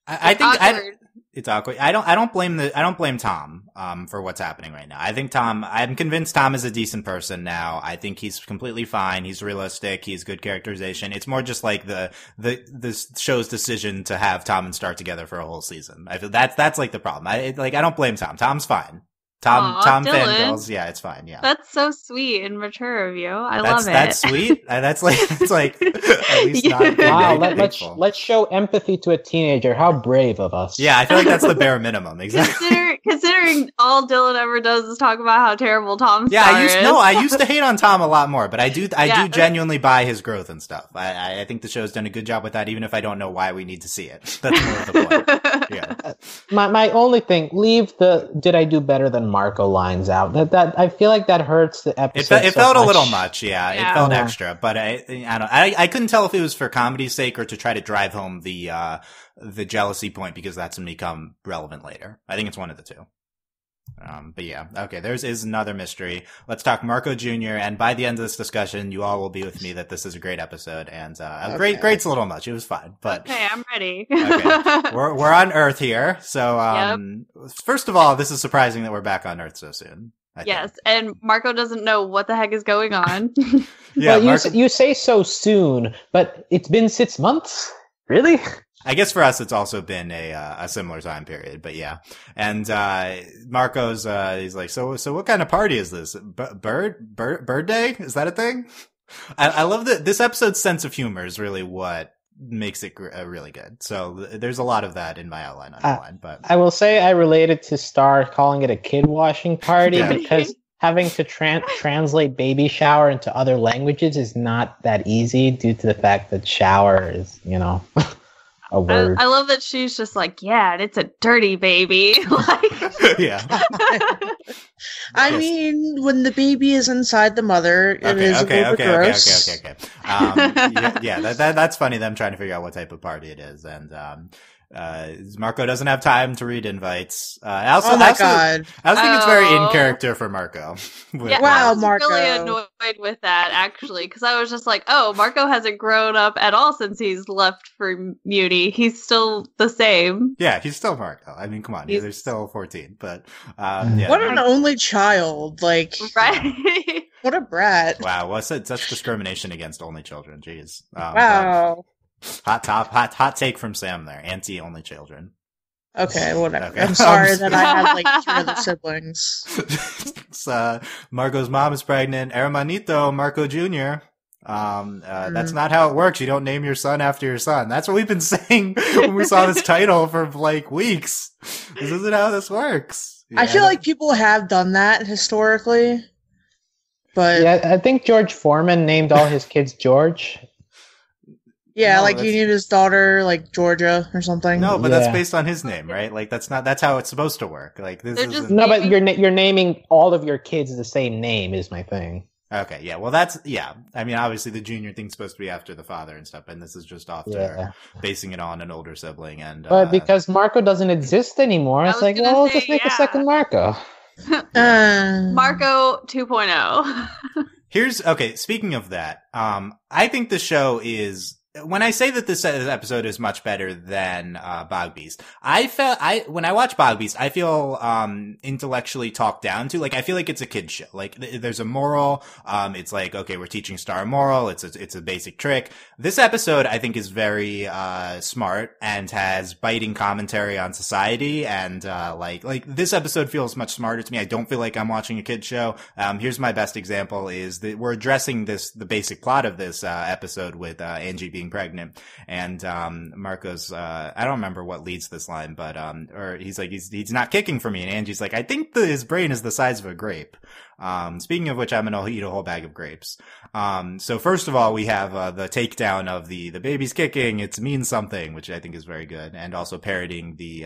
I think it's awkward. I don't blame Tom, for what's happening right now. I'm convinced Tom is a decent person now. I think he's completely fine. He's realistic. He's good characterization. It's more just like the show's decision to have Tom and Star together for a whole season. I feel that's like the problem. I don't blame Tom. Tom's fine. Tom fangirls, yeah, it's fine. Yeah, that's so sweet and mature of you. I love it. That's sweet. That's like it's like at least not. Wow, let's show empathy to a teenager. How brave of us. Yeah, I feel like that's the bare minimum. Exactly. Considering all Dylan ever does is talk about how terrible Tom's is. I used to hate on Tom a lot more, but I do genuinely buy his growth and stuff. I think the show's done a good job with that, even if I don't know why we need to see it. That's more of the point. Yeah. My only thing, leave the "did I do better than Marco" lines out. That I feel like that hurts the episode. It felt a little much. Yeah, it felt extra, but I couldn't tell if it was for comedy's sake or to try to drive home the jealousy point, because that's going to become relevant later. I think it's one of the two. But yeah, okay, is another mystery. Let's talk Marco Jr. And by the end of this discussion, you all will be with me that this is a great episode. And great's a little much. It was fine, but okay, I'm ready. Okay. We're on Earth here, so first of all, this is surprising that we're back on Earth so soon. I think. And Marco doesn't know what the heck is going on. Yeah, well, you say so soon, but it's been 6 months. Really? I guess for us, it's also been a similar time period, but yeah. And, Marco's, he's like, so what kind of party is this? Bird day? Is that a thing? I love that this episode's sense of humor is really what makes it really good. So there's a lot of that in my outline underlined, but I will say I related to Star calling it a kid washing party because having to translate baby shower into other languages is not that easy due to the fact that shower is, a word. I love that she's just like, yeah, and it's a dirty baby. Yeah. I mean, when the baby is inside the mother, it is a little bit gross. Okay. That's funny, them trying to figure out what type of party it is. And Marco doesn't have time to read invites. I also God. I also think it's very in character for Marco. Yeah, Wow, I was Marco. really annoyed with that, actually, because I was just like, oh, Marco hasn't grown up at all since he's left for Muni. He's still the same. Yeah, he's still Marco. I mean, come on, they're still 14, but yeah. What an only child, like, Right? what a brat. Wow, what's that? Such discrimination against only children. Jeez. Wow. Hot take from Sam there. Anti only children. Okay, whatever. Okay. I'm sorry that I had like 3 other siblings. Marco's mom is pregnant. Hermanito, Marco Jr. That's not how it works. You don't name your son after your son. That's what we've been saying when we saw this title for like weeks. This isn't how this works. Yeah. I feel like people have done that historically. But yeah, I think George Foreman named all his kids George. yeah, No, like he named his daughter like Georgia or something. No, but Yeah. that's based on his name, right? Like that's how it's supposed to work. Like this They're is just- No, but you're naming all of your kids the same name is my thing. okay. Yeah. Well, that's I mean, obviously the junior thing's supposed to be after the father and stuff, and this is just after basing it on an older sibling. And But because Marco doesn't exist anymore, it's was like, gonna well, say, just make a yeah. second Marco. Marco 2.0. Okay, speaking of that, I think the show is, when I say that this episode is much better than Bog Beast, when I watch Bog Beast, I feel intellectually talked down to. Like, I feel like it's a kid's show. Like, there's a moral. It's like, okay, we're teaching Star a moral. It's a basic trick. This episode, I think, is very smart and has biting commentary on society. And like this episode feels much smarter to me. I don't feel like I'm watching a kid's show. Here's my best example: is that we're addressing the basic plot of this episode with Angie being pregnant, and Marco's I don't remember what leads this line, but or he's like he's not kicking for me, and Angie's like, I think his brain is the size of a grape. Speaking of which, I'm gonna eat a whole bag of grapes. So first of all, we have the takedown of the baby's kicking. It means something, which I think is very good, and also parodying the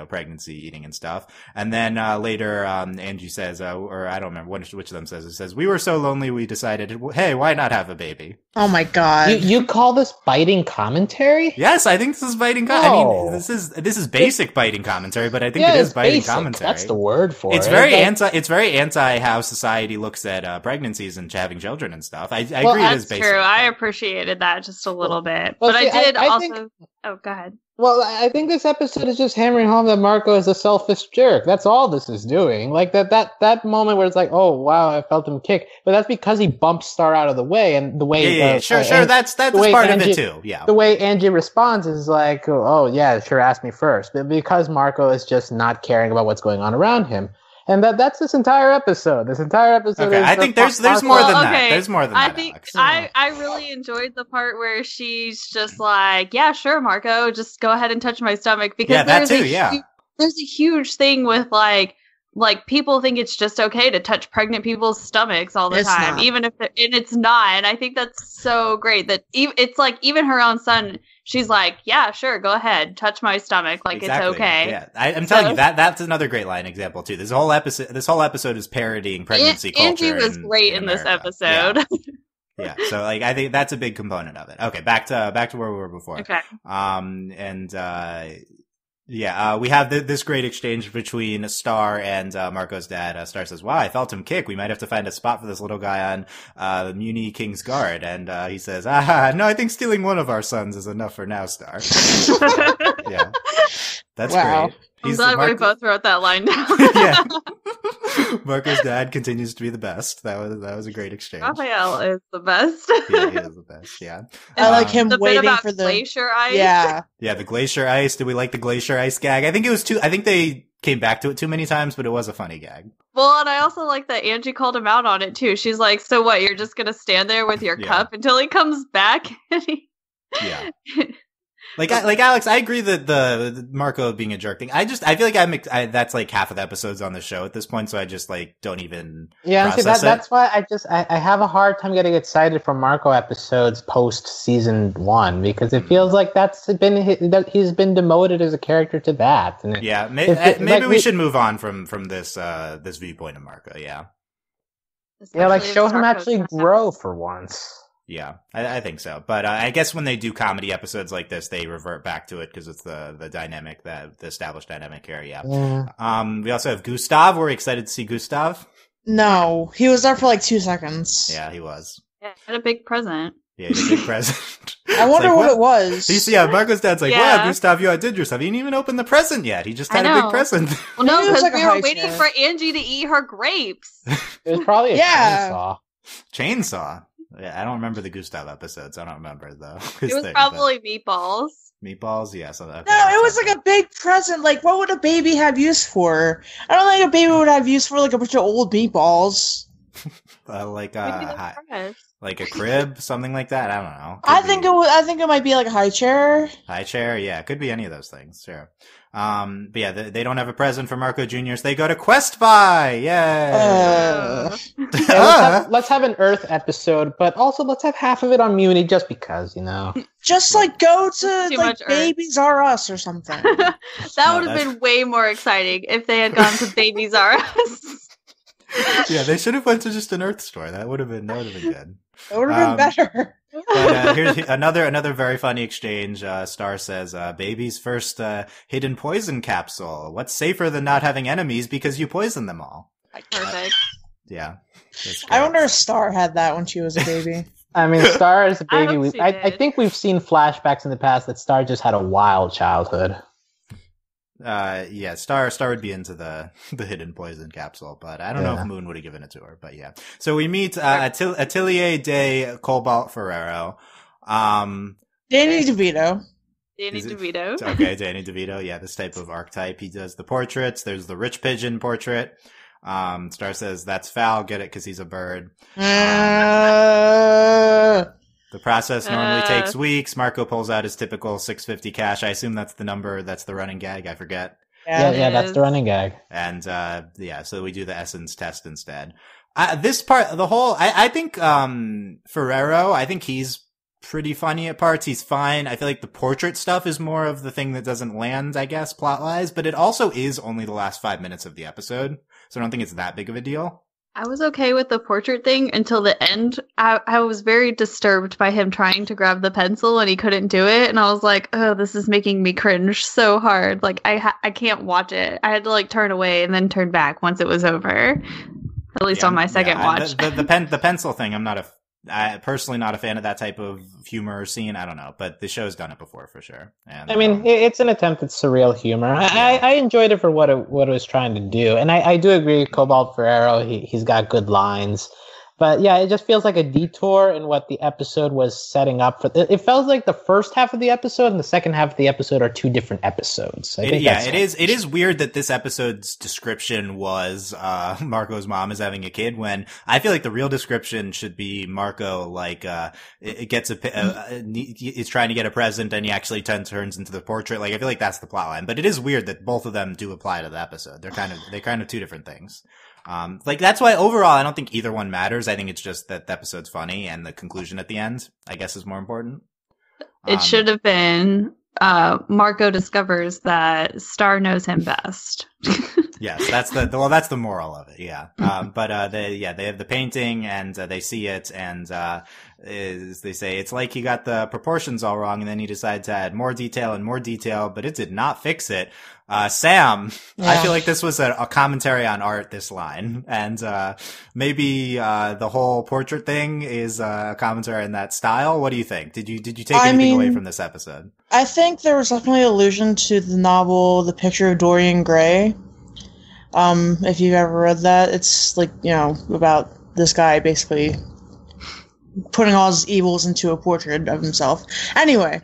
pregnancy eating and stuff. And then later, Angie says, or I don't remember which of them says. It says, we were so lonely, we decided, hey, why not have a baby? Oh my god. You call this biting commentary? Yes, I think this is biting. I mean, this is basic biting commentary, but I think it is biting basic. commentary. That's the word for It's it. very Like, It's very anti how society looks at pregnancies and having children and stuff. I Well, agree. It is That's basic. true. I appreciated that just a little bit. Well, but see, I did I also... think- Oh, go ahead. Well, I think this episode is just hammering home that Marco is a selfish jerk. That's all this is doing. Like that moment where it's like, oh wow, I felt him kick, but that's because he bumped Star out of the way, and the way Yeah, sure. That's the way part of Angie- it too. Yeah. the way Angie responds is like, oh yeah, sure, ask me first, but because Marco is just not caring about what's going on around him. And that's this entire episode. This entire episode. Okay, is I think there's Marco- more than Well, that. okay, There's more than I that. think Alex. I really enjoyed the part where she's just like, yeah, sure, Marco, just go ahead and touch my stomach, because Yeah, that there's too, yeah. there's a huge thing with like people think it's just okay to touch pregnant people's stomachs all the It's time, not. even if and it's not. And I think that's so great that it's like even her own son, she's like, yeah, sure, go ahead, touch my stomach, like Exactly. it's okay. Yeah, I'm telling you that's another great line example too. This whole episode is parodying pregnancy culture. Angie was great in this America. episode. Yeah. So like I think that's a big component of it. Okay, back to where we were before. Okay. We have this great exchange between Star and Marco's dad. Star says, wow, I felt him kick. We might have to find a spot for this little guy on the Muni King's Guard. And he says, no, I think stealing one of our sons is enough for now, Star. Yeah. That's Wow. great. I'm glad we both wrote that line down. Yeah. Marco's dad continues to be the best. That was a great exchange. Raphael is the best. Yeah, he is the best. Yeah. I like him The bit waiting about for the glacier ice. Yeah. Yeah, the glacier ice. Did we like the glacier ice gag? I think they came back to it too many times, but it was a funny gag. Well, and I also like that Angie called him out on it too. She's like, "So what? You're just gonna stand there with your Yeah. cup until he comes back?" Yeah. Like Alex, I agree that the Marco being a jerk thing. I feel like that's like half of the episodes on the show at this point, so I just like don't even Yeah, and see, process it. that's why I have a hard time getting excited for Marco episodes post season 1, because it feels like that he's been demoted as a character to that. And Yeah, If maybe like we should move on from this viewpoint of Marco. Yeah. yeah, like Especially show if him Marco's actually gonna have- grow for once. Yeah, I think so. But I guess when they do comedy episodes like this, they revert back to it because it's the dynamic, the established dynamic here. Yeah. We also have Gustav. We're excited to see Gustav. No, he was there for like 2 seconds. Yeah, he was. Yeah, had a big present. Yeah, he had a big present. I wonder what it was. Yeah, Marco's dad's like, wow, Gustav, you outdid yourself. He didn't even open the present yet. He just had a big present. Well, no, because like we were waiting for Angie to eat her grapes. It was probably a chainsaw. Chainsaw? Yeah, I don't remember the Gustav episodes. I don't remember, though. It was probably meatballs. Meatballs? Yeah. So okay, no, it was like a big present. Like, what would a baby have use for? I don't think a baby would have use for like a bunch of old meatballs. Like a crib, something like that. I don't know. I think it might be like a high chair. High chair, yeah, it could be any of those things. Sure. But yeah, they don't have a present for Marco Jr., so they go to Quest Buy. Yay! Let's have an Earth episode, but also let's have half of it on Muni, just because, you know. Just like go to like Babies R Us or something. That would have been way more exciting if they had gone to Babies R Us. Yeah, they should have went to just an Earth store. That would have been good. It would have been better. But here's another very funny exchange. Star says, "Baby's first hidden poison capsule. What's safer than not having enemies because you poison them all?" Perfect. Yeah. I wonder if Star had that when she was a baby. I mean, Star as a baby. I think we've seen flashbacks in the past that Star just had a wild childhood. Yeah, Star would be into the hidden poison capsule, but I don't know if Moon would have given it to her, but yeah. So we meet, Atelier de Cobalt Ferrero. Danny DeVito. Okay, Danny DeVito. Yeah, this type of archetype. He does the portraits. There's the rich pigeon portrait. Star says, that's foul, get it, cause he's a bird. The process normally takes weeks. Marco pulls out his typical $6.50 cash. I assume that's the number. That's the running gag. I forget. Yeah, that's the running gag. And, so we do the essence test instead. This part, I think, Ferrero, I think he's pretty funny at parts. He's fine. I feel like the portrait stuff is more of the thing that doesn't land, I guess, plot-wise, but it also is only the last 5 minutes of the episode. So I don't think it's that big of a deal. I was okay with the portrait thing until the end. I was very disturbed by him trying to grab the pencil and he couldn't do it. And I was like, oh, this is making me cringe so hard. Like, I can't watch it. I had to, like, turn away and then turn back once it was over. At least on my second watch. The pencil thing, I'm personally not a fan of that type of humor or scene. I don't know, but the show's done it before for sure. And I mean, it's an attempt at surreal humor. I enjoyed it for what it was trying to do, and I do agree. Cobalt Ferrero, he's got good lines, but yeah, it just feels like a detour in what the episode was setting up for. It felt like the first half of the episode and the second half of the episode are two different episodes. It is weird that this episode's description was Marco's mom is having a kid, when I feel like the real description should be Marco it gets is trying to get a present and he actually turns into the portrait. Like, I feel like that's the plot line, but it is weird that both of them do apply to the episode. They're kind of two different things. That's why overall I don't think either one matters. I think it's just that the episode's funny and the conclusion at the end, I guess, is more important. It should have been Marco discovers that Star knows him best. Yes, that's the moral of it. Yeah. But they have the painting and they see it, and they say it's like he got the proportions all wrong, and then he decided to add more detail, but it did not fix it. Sam, yeah. I feel like this was a commentary on art, this line, and maybe the whole portrait thing is a commentary on that style. What do you think? Did you take anything away from this episode? I think there was definitely allusion to the novel The Picture of Dorian Gray. If you've ever read that, it's like, about this guy basically putting all his evils into a portrait of himself. Anyway,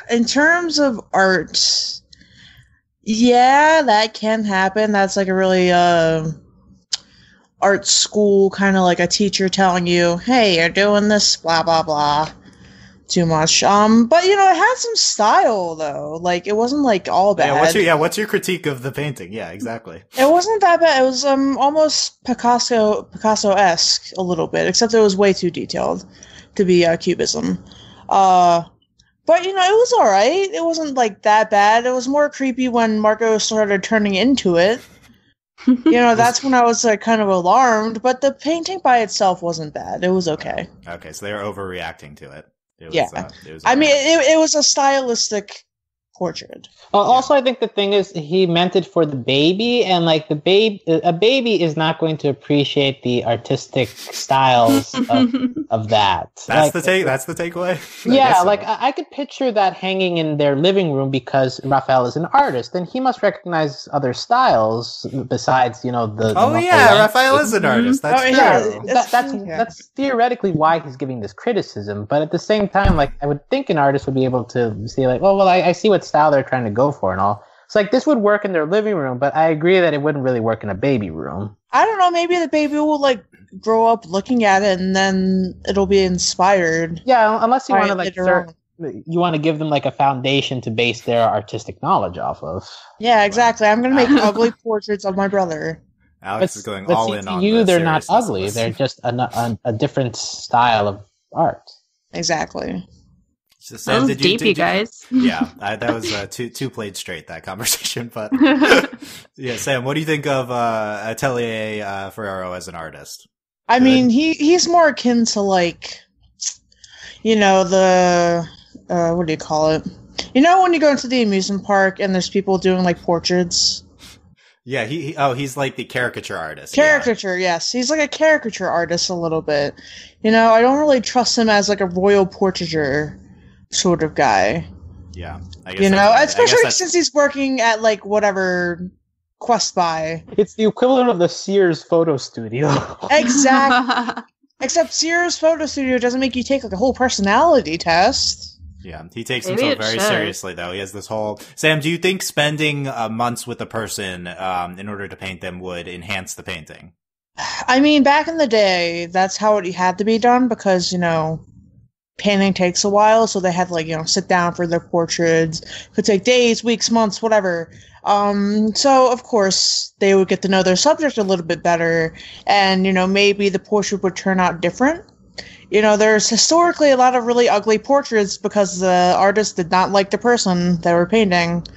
in terms of art, yeah, that can happen. That's like a really art school, kind of like a teacher telling you, hey, you're doing this, blah, blah, blah, too much. But, it had some style, though. Like, it wasn't, like, all bad. What's your critique of the painting? Yeah, exactly. It wasn't that bad. It was almost Picasso-esque a little bit, except it was way too detailed to be cubism. But, it was alright. It wasn't, like, that bad. It was more creepy when Marco started turning into it. That's when I was like kind of alarmed, but the painting by itself wasn't bad. It was okay. Okay, so they were overreacting to it. It was I mean, it was a stylistic portrait. Also, I think the thing is he meant it for the baby, and like a baby is not going to appreciate the artistic styles of that. That's the takeaway. Yeah, I could picture that hanging in their living room because Raphael is an artist, and he must recognize other styles besides, the. Oh yeah, Raphael is an artist. That's true. That's theoretically why he's giving this criticism, but at the same time, like I would think an artist would be able to see, like, I see what style they're trying to go for and all. It's like this would work in their living room, but I agree that it wouldn't really work in a baby room. I don't know, maybe the baby will like grow up looking at it and then it'll be inspired. Yeah, unless you want to you want to give them like a foundation to base their artistic knowledge off of. Yeah, exactly. I'm going to make ugly portraits of my brother. Alex is going all in on you. They're not ugly. They're just a different style of art. Exactly. So Sam, that was deep, you guys. Yeah, that was two played straight, that conversation. But yeah, Sam, what do you think of Atelier Ferrero as an artist? I mean, he's more akin to like, the what do you call it? When you go into the amusement park and there's people doing like portraits. Yeah, he's like the caricature artist. Caricature, yes. He's like a caricature artist a little bit. I don't really trust him as like a royal portraiture sort of guy. Yeah. I guess especially since he's working at like whatever Quest by. It's the equivalent of the Sears photo studio. Exactly. Except Sears photo studio doesn't make you take like a whole personality test. Yeah, he takes himself very seriously, though. He has this whole... Sam, do you think spending months with a person in order to paint them would enhance the painting? I mean, back in the day, that's how it had to be done because, painting takes a while, so they had to, like, sit down for their portraits. It could take days, weeks, months, whatever. So, of course, they would get to know their subject a little bit better, and, maybe the portrait would turn out different. There's historically a lot of really ugly portraits because the artist did not like the person they were painting.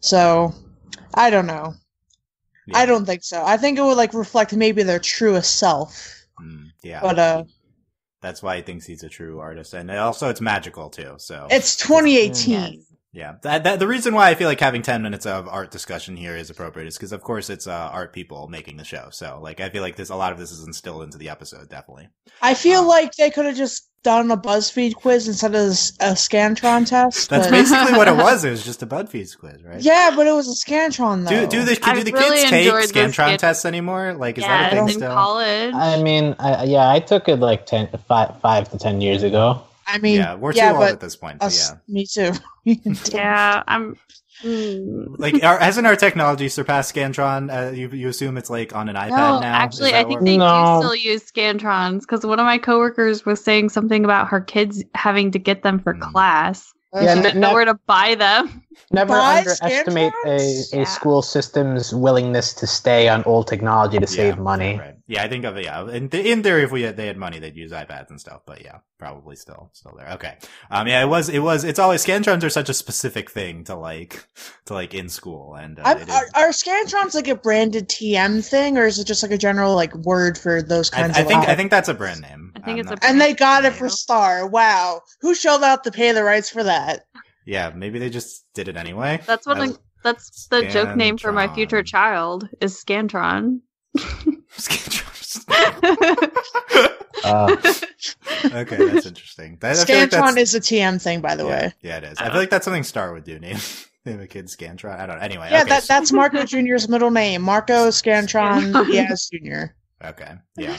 So, I don't know. Yeah. I don't think so. I think it would, like, reflect maybe their truest self. Yeah. But, that's why he thinks he's a true artist. And also it's magical too, so. It's 2018. Yeah. The reason why I feel like having 10 minutes of art discussion here is appropriate is because of course it's art people making the show. So like I feel like a lot of this is instilled into the episode, definitely. I feel like they could have just done a BuzzFeed quiz instead of a Scantron test. That's basically what it was. It was just a BuzzFeed quiz, right? Yeah, but it was a Scantron though. Do the kids take Scantron tests anymore? Like, is that a thing still? In college. I mean, I took it like 5 to 10 years ago. I mean, yeah, we're too old at this point. But yeah, me too. Yeah, I'm. Like, hasn't our technology surpassed Scantron? You assume it's like on an iPad now? Actually, I think they do still use Scantrons because one of my coworkers was saying something about her kids having to get them for class. Yeah, she didn't know where to buy them. Never underestimate a school system's willingness to stay on old technology to save money. Right. Yeah, I think in theory, if they had money, they'd use iPads and stuff. But yeah, probably still there. Okay. Yeah, it's always Scantrons are such a specific thing to like in school. And are Scantrons like a branded TM thing, or is it just like a general like word for those kinds of? I think that's a brand name. I think it's and they got it for Star. Wow, who shelled out to pay the rights for that? Yeah, maybe they just did it anyway. That's that's the joke name for my future child is Scantron. Okay, that's interesting. Scantron is a TM thing, by the way. Yeah, it is. I feel like that's something Star would do. Name a kid Scantron. I don't know. Anyway. Yeah, that's Marco Jr.'s middle name. Marco Scantron Diaz Jr. Okay. Yeah.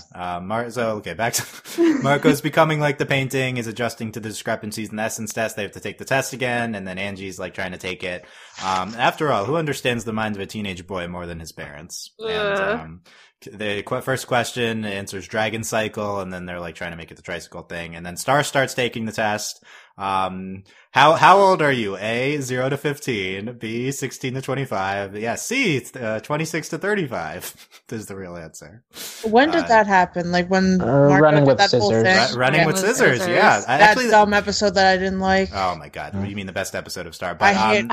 Back to Marco's becoming like the painting, is adjusting to the discrepancies in the essence test. They have to take the test again, and then Angie's like trying to take it. After all, who understands the mind of a teenage boy more than his parents? And the first question answers Dragon Cycle, and then they're like trying to make it the tricycle thing, and then Star starts taking the test. How old are you? A, 0 to 15. B, 16 to 25. Yeah. C, 26 to 35 is the real answer. When did that happen? Like when Marco Running did with that whole Scissors. thing? Running with scissors. Yeah. That dumb episode that I didn't like. Oh my god! You mean the best episode of Star? But I hate.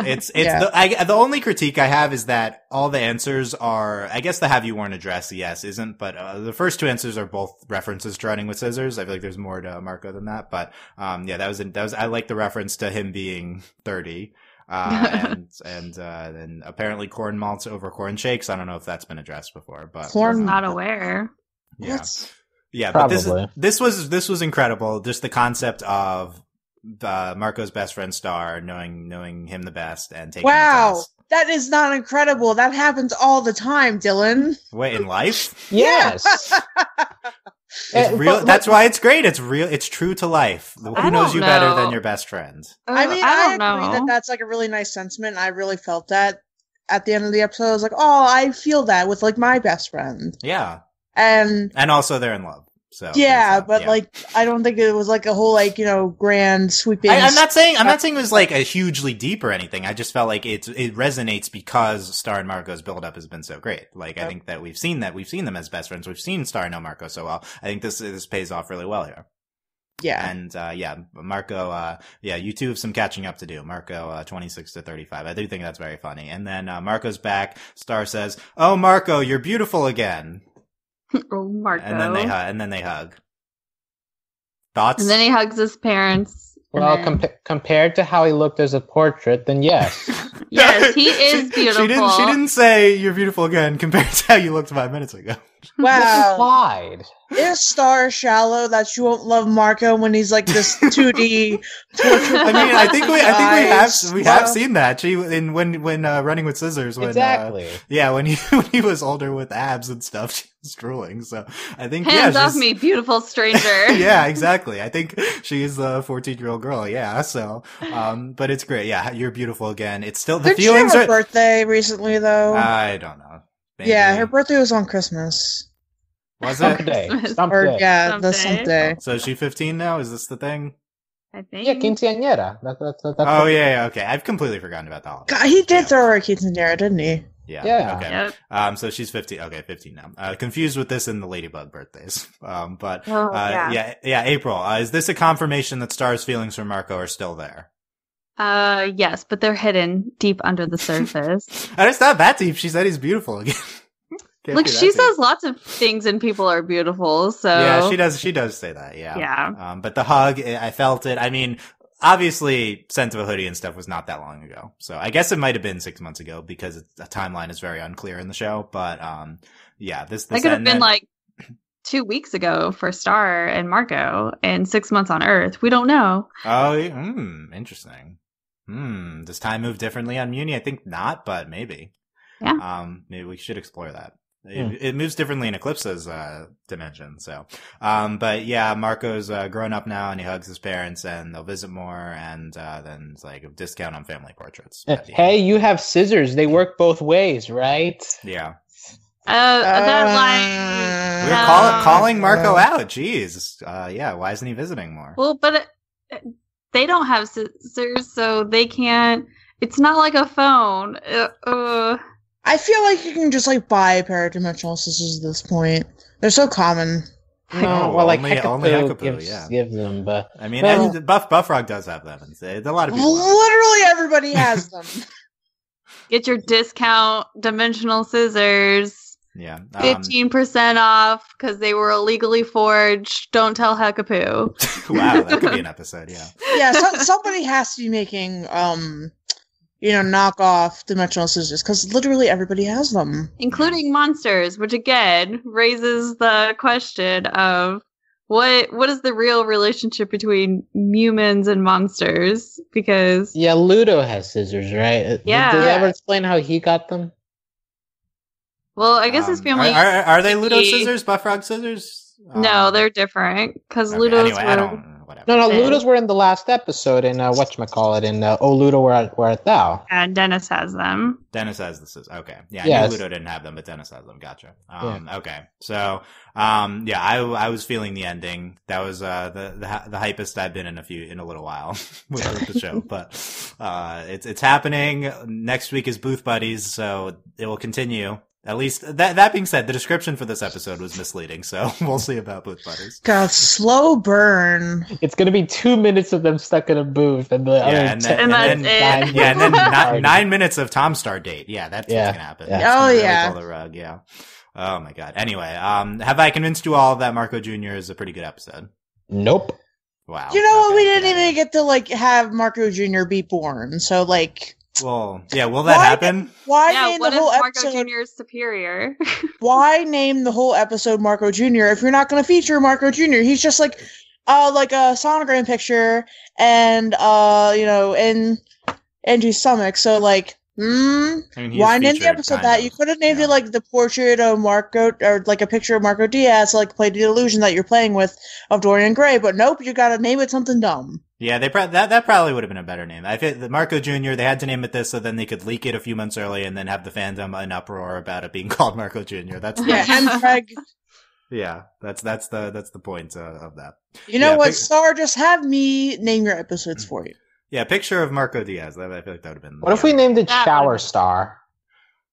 it's Yeah. the only critique I have is that all the answers are. I guess the "Have you worn a dress?" Yes, isn't. But the first two answers are both references to Running with Scissors. I feel like there's more to Marco than that. But yeah, that was. I like the reference to him being 30. And then apparently corn malts over corn shakes. I don't know if that's been addressed before, but I'm not aware. yeah. What? Yeah, Probably. but this was incredible. Just the concept of Marco's best friend Star knowing him the best and taking the Wow, test. that is not incredible. That happens all the time, Dylan. Wait, in life? Yes. It's real. That's why it's great. It's real. It's true to life. Who I knows don't you better know. than your best friend? I mean, I I don't agree know. that that's like a really nice sentiment. I really felt that at the end of the episode. I was like, oh, I feel that with like my best friend. Yeah, And also they're in love. So yeah, there's that, but yeah. like, I don't think it was like a whole like, grand sweeping. I'm not saying it was like a hugely deep or anything. I just felt like it resonates because Star and Marco's build up has been so great. Like I think that we've seen them as best friends. We've seen Star know Marco so well. I think this pays off really well here. Yeah. And Marco, you two have some catching up to do. Marco, 26 to 35. I do think that's very funny. And then Marco's back. Star says, "Oh, Marco, you're beautiful again." Oh, Marco. And then they hug. Thoughts? And then he hugs his parents. and Well, then- compared to how he looked as a portrait, then yes. yes, he is beautiful. She didn't say you're beautiful again compared to how you looked 5 minutes ago. Wow. Implied. Is Star shallow that you won't love Marco when he's like this 2D portrait? I mean, I think we have Wow. seen that. When Running with Scissors, when Exactly. when he was older with abs and stuff, she was drooling. So I think Hands off she's- me, beautiful stranger. Yeah, exactly. I think she is the 14-year-old girl. Yeah. So, but it's great. Yeah, you're beautiful again. It's still the Did she have feelings a are. birthday recently though? I don't know. Maybe. Yeah, her birthday was on Christmas. Was it? Someday. Christmas. Or Someday. yeah, the Someday. someday. So is she 15 now? Is this the thing? I think. Yeah, quinceañera. That's Oh yeah, okay. I've completely forgotten about the holiday. God, he did Yeah. throw her a quinceanera, didn't he? Yeah. Yeah. Okay. Yep. So she's 15. Okay, 15 now. Confused with this and the Ladybug birthdays. But Oh, yeah. April. Is this a confirmation that Star's feelings for Marco are still there? Yes, but they're hidden deep under the surface. And it's not that deep. She said he's beautiful again. Can't Like be that she deep. says lots of things and people are beautiful, so Yeah, she does. She does say that. Yeah. Yeah. But the hug, I felt it. I mean, obviously, Scent of a Hoodie and stuff was not that long ago. So I guess it might have been 6 months ago because the timeline is very unclear in the show. But yeah, this That could have and been then- like 2 weeks ago for Star and Marco and 6 months on Earth. We don't know. Oh, interesting. Does time move differently on Muni? I think not, but maybe. Yeah. Maybe we should explore that. It moves differently in Eclipse's dimension. So, but yeah, Marco's grown up now, and he hugs his parents, and they'll visit more, and then it's like a discount on family portraits. at the Hey, end. you have scissors. They work both ways, right? Yeah, That we're line. calling Marco out. Jeez, yeah, why isn't he visiting more? Well, but they don't have scissors, so they can't. It's not like a phone. I feel like you can just like buy a pair of dimensional scissors at this point. They're so common. No, well, like only Hecapoo Hecapoo, gives them, but I mean, Well- and Buffrog does have them. And a lot of people. have them. Literally everybody has them. Get your discount dimensional scissors. Yeah, 15% off because they were illegally forged. Don't tell Hecapoo. wow, that could be an episode. Yeah. Yeah, somebody has to be making knockoff dimensional scissors because literally everybody has them. Including monsters, which again raises the question of what is the real relationship between humans and monsters? Because yeah, Ludo has scissors, right? Yeah. Does it ever explain how he got them? well, I guess his family. Are they Ludo sticky. scissors? Buffrog scissors? No, they're different because Okay, Ludo's anyway, I were. don't. whatever. No, Finn. Ludos were in the last episode in whatchamacallit, in Oh Ludo, where art thou? And Dennis has them. Dennis has this. Okay. Yeah, I Yes. knew Ludo didn't have them, but Dennis has them. Gotcha. Yeah. Okay. So, I was feeling the ending. That was the hypest I've been in a little while with the show. But it's happening. Next week is Booth Buddies, so it will continue. At least that being said, the description for this episode was misleading, so we'll see about Booth Buddies. God, slow burn. It's going to be 2 minutes of them stuck in a booth, and the And then 9 minutes of Tom Star date. Yeah, that's what's gonna happen. Yeah. That's gonna really Yeah. pull the rug. Yeah. Oh my god. Anyway, have I convinced you all that Marco Jr. is a pretty good episode? Nope. Wow. You know what? Okay, We didn't yeah. even get to like have Marco Jr. be born. So like, Well, yeah. Will that Why- happen? why Yeah, name what the if whole Marco episode? Jr. is superior? Why name the whole episode Marco Jr. if you're not going to feature Marco Jr.? He's just like a sonogram picture, and in Angie's stomach. So like, I mean, he is why name the featured, episode kind that? of. You could have named Yeah. it like the portrait of Marco, or like a picture of Marco Diaz, like play the illusion that you're playing with of Dorian Gray. But nope, you got to name it something dumb. Yeah, that probably would have been a better name. I think the Marco Jr. They had to name it this so then they could leak it a few months early and then have the fandom in uproar about it being called Marco Jr. That's Yeah, and Craig. yeah. That's the point of that. You know Yeah, what, pic- Star? Just have me name your episodes for you. Yeah, picture of Marco Diaz. I feel like that would have been. What if we named it That Shower would've- Star?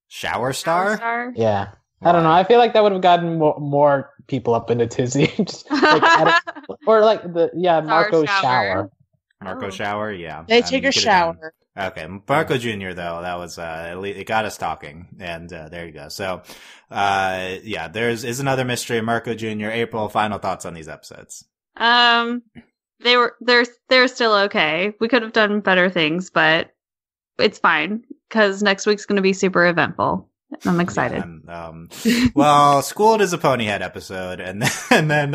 Shower Star? Star? Yeah. I don't know. I feel like that would have gotten more people up into tizzy. Just, like, or like Marco Shower. Shower. Marco Oh. Shower, yeah. They I take mean, a you could've done- shower. Okay, Marco Jr. though, that was at least it got us talking, and there you go. So, there's another mystery. Marco Jr. April. Final thoughts on these episodes? They're still okay. We could have done better things, but it's fine because next week's going to be super eventful. I'm excited. Well, Schooled is a Ponyhead episode, and then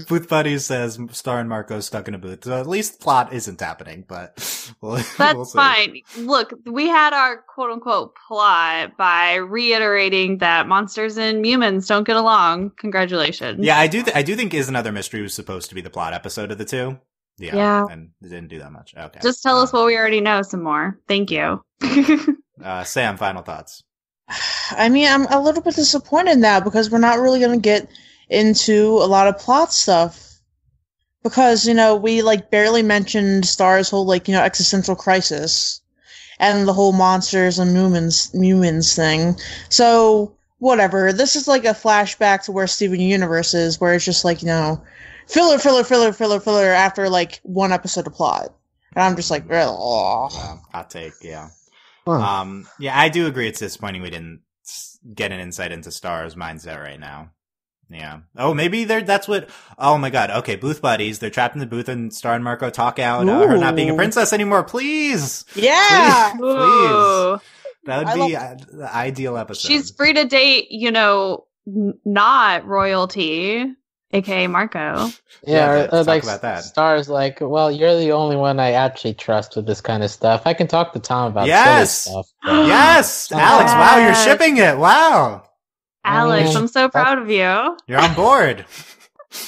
Booth Buddies says Star and Marco stuck in a booth. So at least plot isn't happening, but That's we'll see. fine. Look, we had our quote unquote plot by reiterating that monsters and humans don't get along. Congratulations. Yeah, I do think Is Another Mystery was supposed to be the plot episode of the two. Yeah. And it didn't do that much. Okay. Just tell us what we already know some more. Thank you. Sam, final thoughts. I mean, I'm a little bit disappointed now because we're not really going to get into a lot of plot stuff. Because, we barely mentioned Star's whole existential crisis and the whole monsters and humans thing. So, whatever. This is like a flashback to where Steven Universe is, where it's just filler after one episode of plot. And I'm just like, Hot take, yeah. Huh. Yeah, I do agree. It's disappointing we didn't get an insight into Star's mindset right now. Yeah. Oh, maybe that's what. Oh my God. Okay, Booth Buddies. They're trapped in the booth, and Star and Marco talk out her not being a princess anymore. Please, yeah! please. Ooh. That would be the ideal episode. She's free to date, not royalty, aka Marco. Yeah, Yeah, talk like about that. Star's like, well, you're the only one I actually trust with this kind of stuff. I can talk to Tom about Yes! silly stuff. but- Yes, Alex. Wow, you're shipping it. Wow, Alex, mean, I'm so proud of you. you're on board.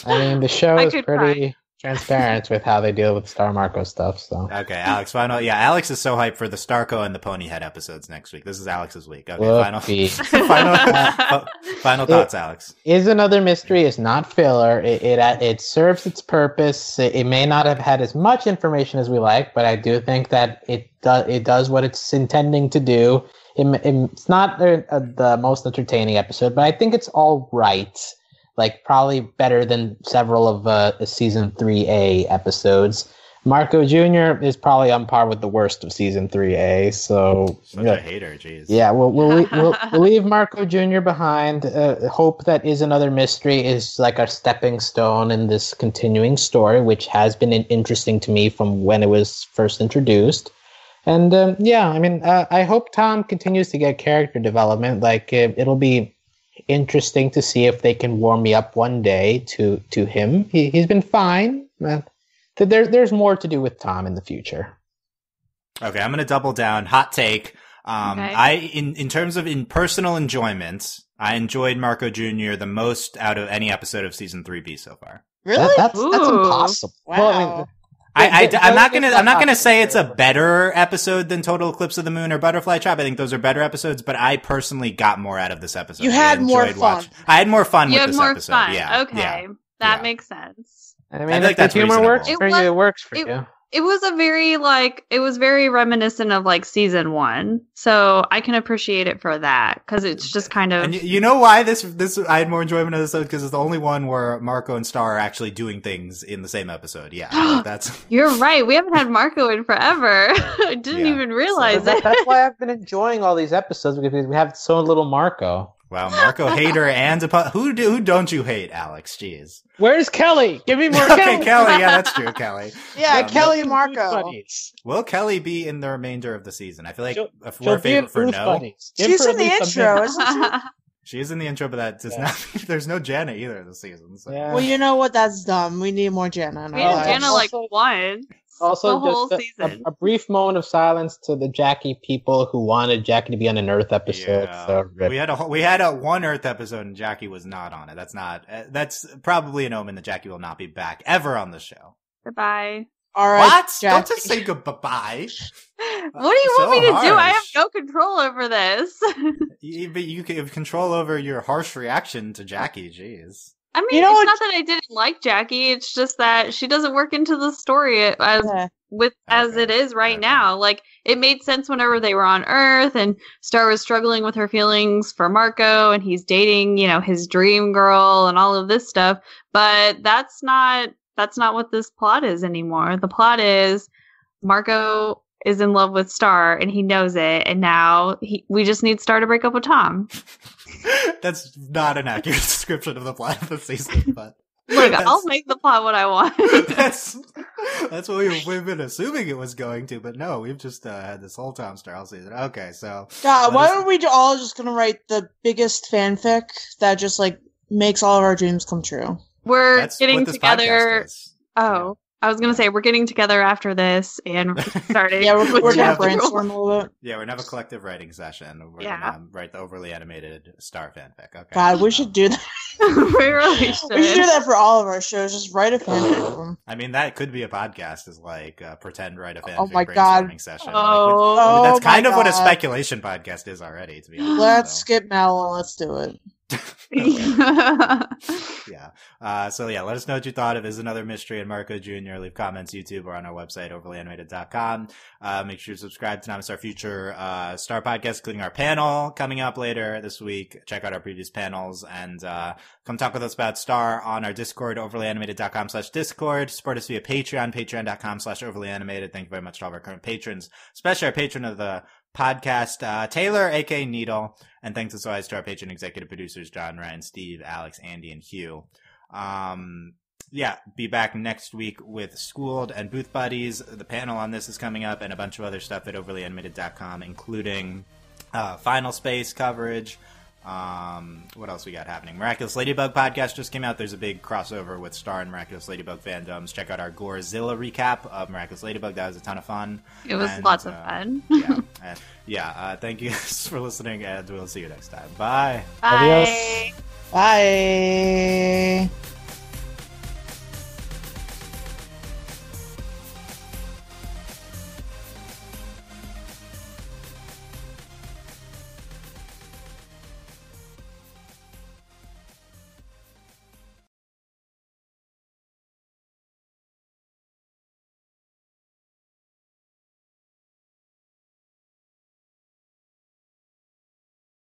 I mean, the show I is could pretty transparent with how they deal with Star Marco stuff. So Okay, Alex. Final. Yeah, Alex is so hyped for the Starco and the Ponyhead episodes next week. This is Alex's week. Okay, Whoopee. final thoughts, Alex. Is Another Mystery is not filler. It serves its purpose. It may not have had as much information as we like, but I do think that it does what it's intending to do. It's not the most entertaining episode, but I think it's all right. Like probably better than several of season 3A episodes. Marco Jr. is probably on par with the worst of season 3A. So Such a hater, jeez. yeah, we'll leave Marco Jr. behind. Hope that Is Another Mystery is like a stepping stone in this continuing story, which has been interesting to me from when it was first introduced. And I hope Tom continues to get character development. Like it'll be interesting to see if they can warm me up one day to him. He's been fine. There's more to do with Tom in the future. Okay, I'm going to double down. Hot take. Okay. In terms of personal enjoyment, I enjoyed Marco Jr. the most out of any episode of season 3B so far. Really? That's impossible. Wow. Well, I mean, I'm not gonna say it's a better episode than Total Eclipse of the Moon or Butterfly Trap. I think those are better episodes, but I personally got more out of this episode. You had more fun. I had more fun You with had this more episode. fun. Yeah. Okay. Yeah. That makes sense. I mean, I if think the that's humor reasonable. works for you, it works for you. It was very reminiscent of like season 1. So I can appreciate it for that because it's just kind of. And you know why this I had more enjoyment of this episode because it's the only one where Marco and Star are actually doing things in the same episode. Yeah, like that's. You're right. We haven't had Marco in forever. I didn't even realize it. That's why I've been enjoying all these episodes because we have so little Marco. Wow, Marco hater and who don't you hate, Alex? Jeez. Where's Kelly? Give me more Okay, Kelly. Kelly. Yeah, that's true, Kelly. Yeah, Kelly and Marco. Will Kelly be in the remainder of the season? I feel like if She'll we're favorite for Bruce no. Buddies. Give She's her in the at least a intro, minute. isn't she? She is in the intro, but that does not mean there's no Jana either this season. So. Yeah. Well, you know what? That's dumb. We need more Jana. We had Jana like Also- once. Also, the whole just season. a brief moment of silence to the Jackie people who wanted Jackie to be on an Earth episode. Yeah. So rip. We had a one Earth episode and Jackie was not on it. That's probably an omen that Jackie will not be back ever on the show. Goodbye. All right, What? Jackie. Don't just say goodbye. What do you so want me to do? I have harsh. no control over this. But you can have control over your harsh reaction to Jackie. Jeez. I mean, You know it's what- not that I didn't like Jackie. It's just that she doesn't work into the story as Okay. it is right Okay. now. Like, it made sense whenever they were on Earth and Star was struggling with her feelings for Marco and he's dating, his dream girl and all of this stuff. But that's not what this plot is anymore. The plot is Marco is in love with Star and he knows it. And now we just need Star to break up with Tom. That's not an accurate description of the plot of the season, but Look, I'll make the plot what I want. that's what we've been assuming it was going to, but no, we've just had this whole Tom Star season. Okay, so God, why are we all just gonna write the biggest fanfic that just like makes all of our dreams come true? We're that's getting what this together. podcast is. Oh, I was gonna say we're getting together after this and starting. Yeah, we're Yeah. gonna brainstorm a little bit. Yeah, we're gonna have a collective writing session. We're Yeah. gonna write the overly animated Star fanfic. Okay. God, we should do that. we really should. We should do that for all of our shows. Just write a fanfic of them. I mean, that could be a podcast. Is like pretend write a fanfic Oh my God. brainstorming session. Oh. Oh that's kind my of what a God. speculation podcast is already. To be honest. Let's So. skip Mel and let's do it. Yeah. So yeah, let us know what you thought. If there's another mystery in Marco Jr., leave comments YouTube or on our website, overlyanimated.com. Make sure to subscribe to Notice our future Star podcast, including our panel coming up later this week. Check out our previous panels and come talk with us about Star on our Discord, overlyanimated.com/Discord. Support us via Patreon, patreon.com/overlyanimated. Thank you very much to all of our current patrons, especially our patron of the podcast, Taylor, aka Needle, and thanks as always to our patron executive producers, John, Ryan, Steve, Alex, Andy, and Hugh. Yeah, be back next week with Schooled and Booth Buddies. The panel on this is coming up and a bunch of other stuff at overlyanimated.com, including Final Space coverage. What else we got happening? Miraculous Ladybug podcast just came out. There's a big crossover with Star and Miraculous Ladybug fandoms. Check out our Gorezilla recap of Miraculous Ladybug. That was a ton of fun. It was And, lots of fun. Thank you guys for listening, and we'll see you next time. Bye. Bye. Bye.